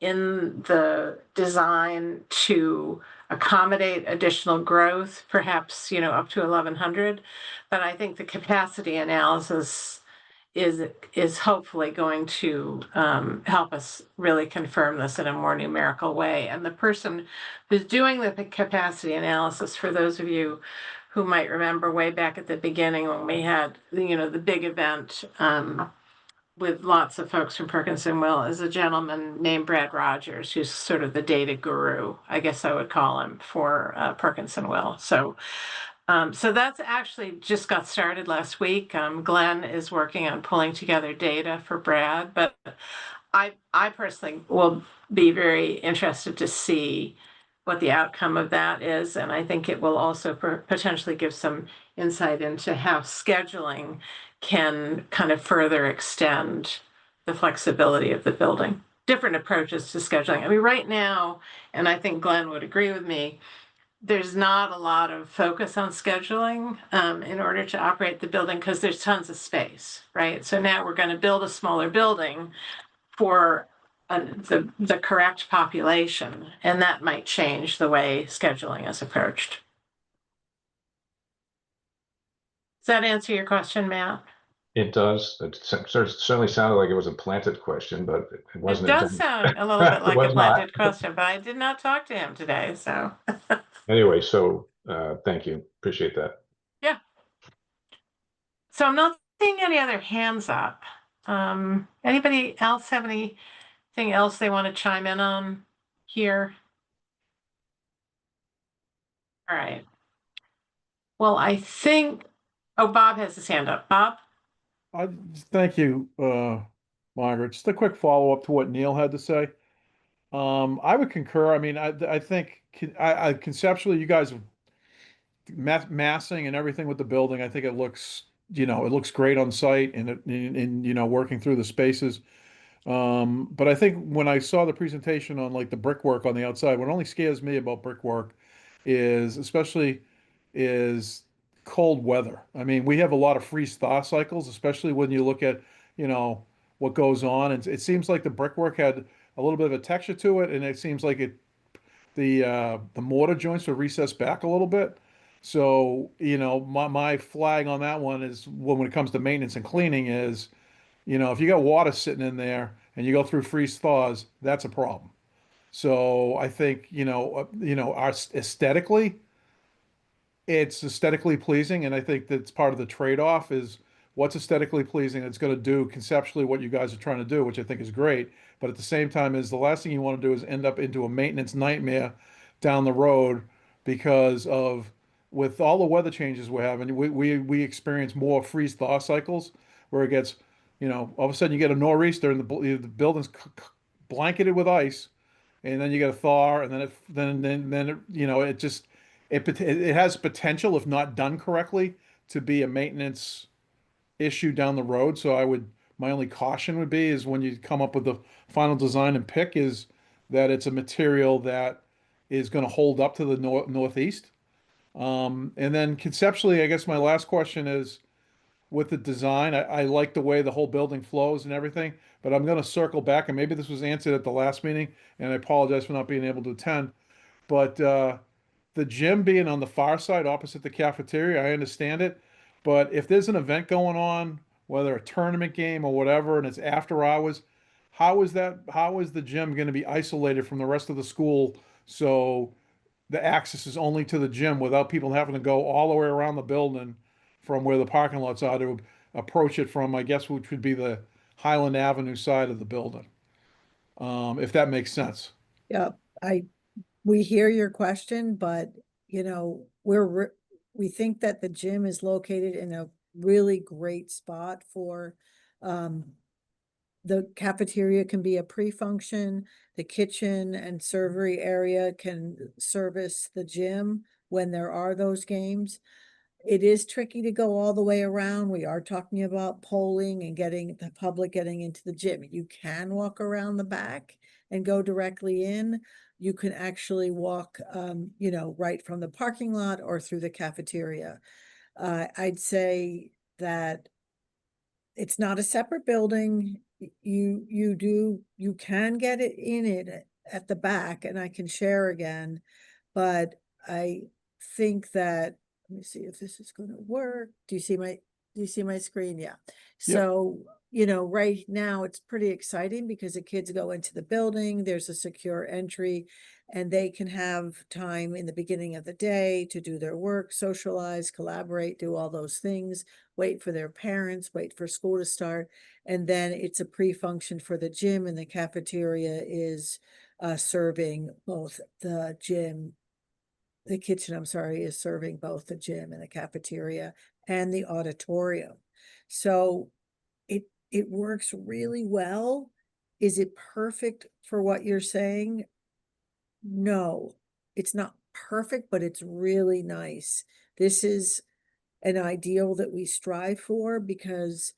in the design to accommodate additional growth, perhaps, up to 1,100. But I think the capacity analysis is hopefully going to help us really confirm this in a more numerical way. And the person who's doing the capacity analysis, for those of you who might remember way back at the beginning when we had, the big event with lots of folks from Perkins and Will, is a gentleman named Brad Rogers, who's sort of the data guru, I guess I would call him, for Perkins and Will. So that's actually just got started last week. Glenn is working on pulling together data for Brad, but I personally will be very interested to see what the outcome of that is. And I think it will also potentially give some insight into how scheduling can kind of further extend the flexibility of the building. Different approaches to scheduling. I mean, right now, and I think Glenn would agree with me, there's not a lot of focus on scheduling in order to operate the building because there's tons of space, right? So now we're going to build a smaller building for the correct population, and that might change the way scheduling is approached. Does that answer your question, Matt? It does. It certainly sounded like it was a planted question, but it wasn't. It does sound a little bit like a was not. planted question, but I did not talk to him today, so. Anyway, so thank you. Appreciate that. Yeah. So I'm not seeing any other hands up. Anybody else have anything else they want to chime in on here? All right. Well, I think, oh, Bob has his hand up. Bob? Thank you, Margaret. Just a quick follow-up to what Neil had to say. I would concur. I mean, I think conceptually, you guys massing and everything with the building. I think it looks, it looks great on site and working through the spaces. But I think when I saw the presentation on like the brickwork on the outside, what only scares me about brickwork is cold weather. I mean, we have a lot of freeze thaw cycles, especially when you look at, what goes on. And it seems like the brickwork had a little bit of a texture to it, and it seems like the mortar joints were recessed back a little bit. So, my flag on that one is when it comes to maintenance and cleaning is, if you got water sitting in there and you go through freeze thaws, that's a problem. So I think, aesthetically, it's aesthetically pleasing, and I think that's part of the trade-off is what's aesthetically pleasing. It's going to do conceptually what you guys are trying to do, which I think is great. But at the same time, is the last thing you want to do is end up into a maintenance nightmare down the road because of with all the weather changes we're having, we experience more freeze thaw cycles where it gets, all of a sudden you get a nor'easter and the building's blanketed with ice, and then you get a thaw, and it has potential, if not done correctly, to be a maintenance issue down the road. So my only caution would be is when you come up with the final design and pick is that it's a material that is going to hold up to the northeast. And then conceptually, I guess my last question is with the design, I like the way the whole building flows and everything, but I'm going to circle back, and maybe this was answered at the last meeting, and I apologize for not being able to attend, but the gym being on the far side opposite the cafeteria, I understand it. But if there's an event going on, whether a tournament game or whatever, and it's after hours, how is the gym going to be isolated from the rest of the school so the access is only to the gym without people having to go all the way around the building from where the parking lots are to approach it from, I guess, which would be the Highland Avenue side of the building, if that makes sense. Yeah, we hear your question, but we think that the gym is located in a really great spot for the cafeteria can be a pre-function, the kitchen and servery area can service the gym when there are those games. It is tricky to go all the way around. We are talking about polling and getting the public getting into the gym. You can walk around the back and go directly in. You can actually walk, right from the parking lot or through the cafeteria. I'd say that it's not a separate building. You can get it in it at the back, and I can share again, but I think that, let me see if this is going to work. Do you see my Do you see my screen? Yeah. So, you know, right now it's pretty exciting because the kids go into the building, there's a secure entry, and they can have time in the beginning of the day to do their work, socialize, collaborate, do all those things, wait for their parents, wait for school to start. And then it's a pre-function for the gym, and the cafeteria is serving both the gym. The kitchen, I'm sorry, is serving both the gym and the cafeteria and the auditorium. So it works really well. Is it perfect for what you're saying? No, it's not perfect, but it's really nice. This is an ideal that we strive for because,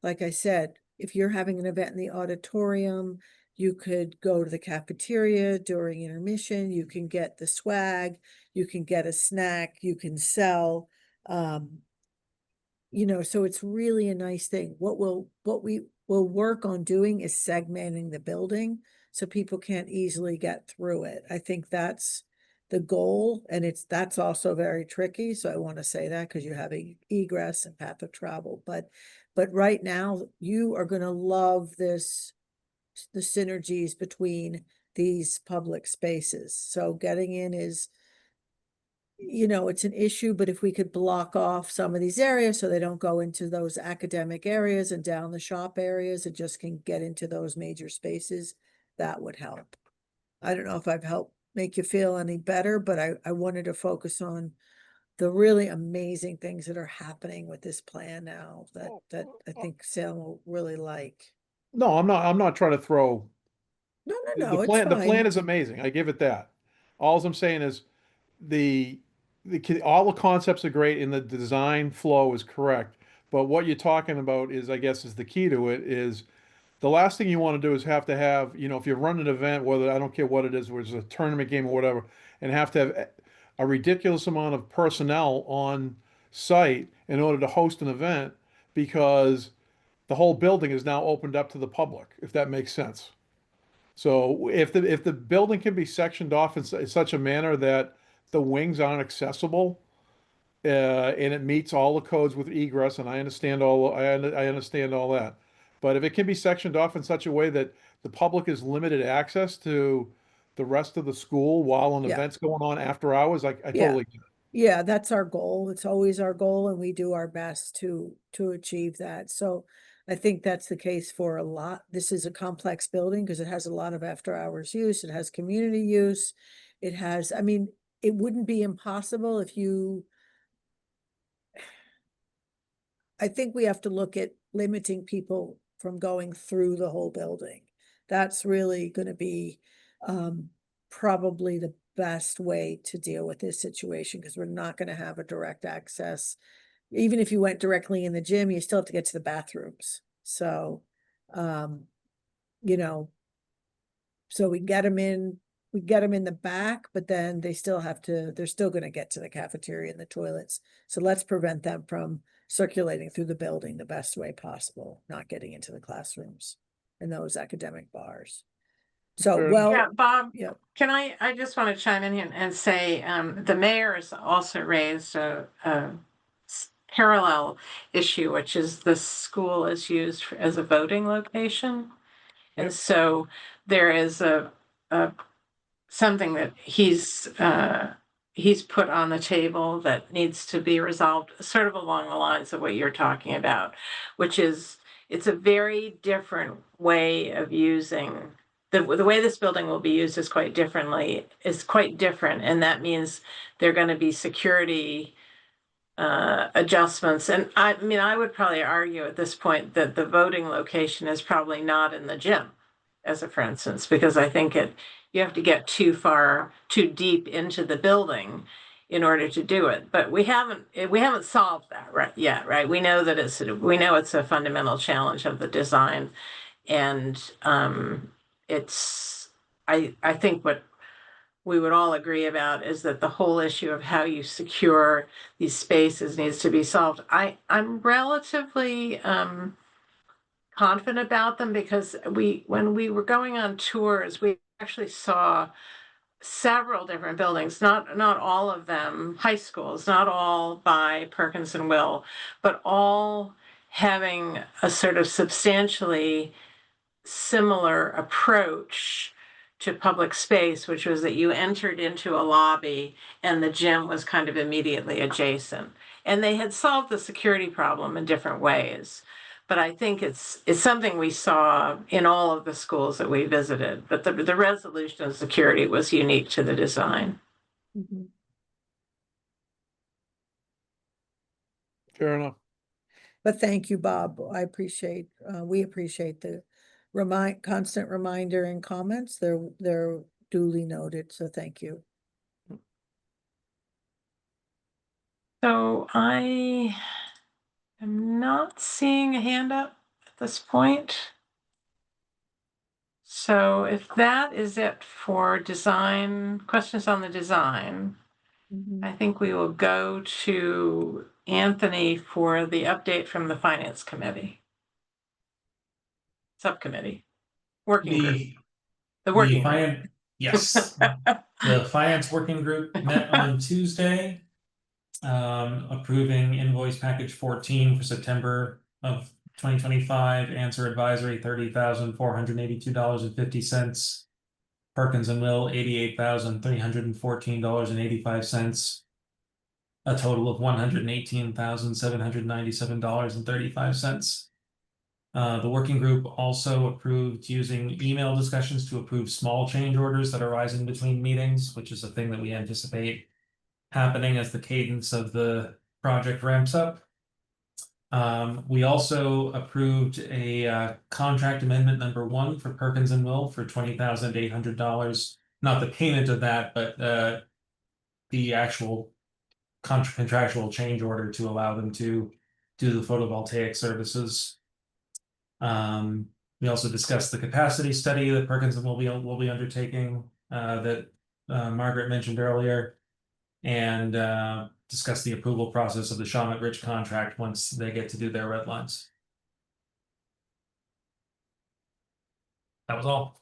like I said, if you're having an event in the auditorium, you could go to the cafeteria during intermission, you can get the swag, you can get a snack, you can sell. You know, so it's really a nice thing. What we will work on doing is segmenting the building so people can't easily get through it. I think that's the goal, and that's also very tricky. So I want to say that because you have egress and path of travel. But right now you are going to love this, the synergies between these public spaces. So getting in is, you know, it's an issue, but if we could block off some of these areas so they don't go into those academic areas and down the shop areas and just can get into those major spaces, that would help. I don't know if I've helped make you feel any better, but I wanted to focus on the really amazing things that are happening with this plan now that I think Salem will really like. No, I'm not trying to throw. No, it's The plan fine. is amazing. I give it that. All I'm saying is all the concepts are great and the design flow is correct. But what you're talking about is, I guess, is the key to it is the last thing you want to do is have to have, you know, if you run an event, whether I don't care what it is, whether it's a tournament game or whatever, and have to have a ridiculous amount of personnel on site in order to host an event because the whole building is now opened up to the public, if that makes sense. So if the building can be sectioned off in such a manner that the wings aren't accessible, and it meets all the codes with egress, and I understand I understand all that. But if it can be sectioned off in such a way that the public is limited access to the rest of the school while an Yeah. event's going on after hours, I Yeah. totally get it. Yeah, that's our goal. It's always our goal, and we do our best to achieve that. So I think that's the case for a lot. This is a complex building because it has a lot of after hours use. It has community use. It has, I mean, it wouldn't be impossible if you, I think we have to look at limiting people from going through the whole building. That's really going to be probably the best way to deal with this situation because we're not going to have a direct access. Even if you went directly in the gym, you still have to get to the bathrooms. So, you know, so we get them in the back, but then they're still going to get to the cafeteria and the toilets. So let's prevent them from circulating through the building the best way possible, not getting into the classrooms and those academic bars. So, well, Yeah, Bob, yeah. can I just want to chime in here and say, the mayor has also raised a parallel issue, which is the school is used as a voting location. And so there is a something that he's put on the table that needs to be resolved, sort of along the lines of what you're talking about, which is it's a very different way of using the way this building will be used is quite different, and that means there are going to be security adjustments. And I mean, I would probably argue at this point that the voting location is probably not in the gym, as a for instance, because I think you have to get too deep into the building in order to do it. But we haven't solved that yet, right? We know that it's a fundamental challenge of the design, and I think what we would all agree about is that the whole issue of how you secure these spaces needs to be solved. I'm relatively confident about them because when we were going on tours, we actually saw several different buildings, not all of them high schools, not all by Perkins and Will, but all having a sort of substantially similar approach to public space, which was that you entered into a lobby and the gym was kind of immediately adjacent. And they had solved the security problem in different ways. But I think it's something we saw in all of the schools that we visited. But the resolution of security was unique to the design. Mhm. Fair enough. But thank you, Bob. I appreciate, we appreciate the constant reminder and comments. They're duly noted, so thank you. So I am not seeing a hand up at this point. So if that is it for design, questions on the design, I think we will go to Anthony for the update from the Finance Committee. Subcommittee, working group. The working group. Yes. The finance working group met on Tuesday, approving invoice package 14 for September of 2025, answer advisory $30,482.50, Perkins and Will $88,314.85, a total of $118,797.35. The working group also approved using email discussions to approve small change orders that arise in between meetings, which is a thing that we anticipate happening as the cadence of the project ramps up. We also approved a contract amendment number 1 for Perkins and Will for $20,800. Not the payment of that, but the actual contractual change order to allow them to do the photovoltaic services. We also discussed the capacity study that Perkins and will be undertaking that Margaret mentioned earlier, and discuss the approval process of the Shawmut Ridge contract once they get to do their red lines. That was all.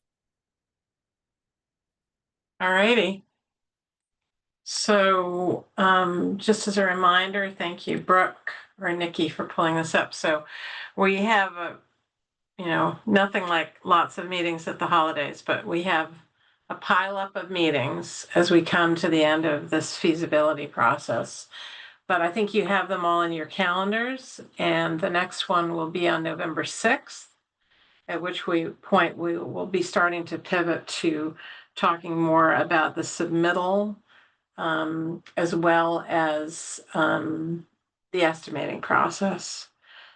All righty. So just as a reminder, thank you, Brooke or Nikki, for pulling this up. So we have nothing like lots of meetings at the holidays, but we have a pileup of meetings as we come to the end of this feasibility process. But I think you have them all in your calendars, and the next one will be on November 6th, at which point we will be starting to pivot to talking more about the submittal, as well as the estimating process.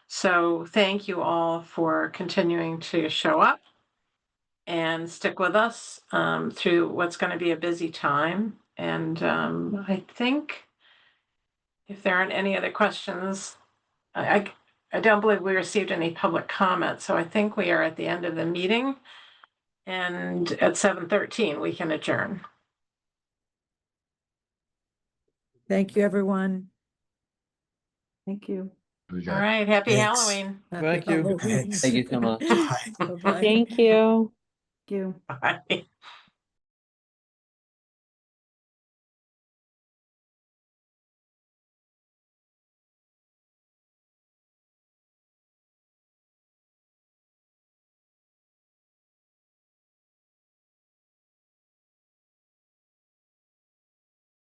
So thank you all for continuing to show up and stick with us through what's going to be a busy time. And I think if there aren't any other questions, I don't believe we received any public comment. So I think we are at the end of the meeting, and at 7:13 we can adjourn. Thank you, everyone. Thank you. All right. Happy Thanks. Halloween. Thank you. Halloween. Thanks. Thank you so much. Bye-bye. Thank you. Thank you. Bye.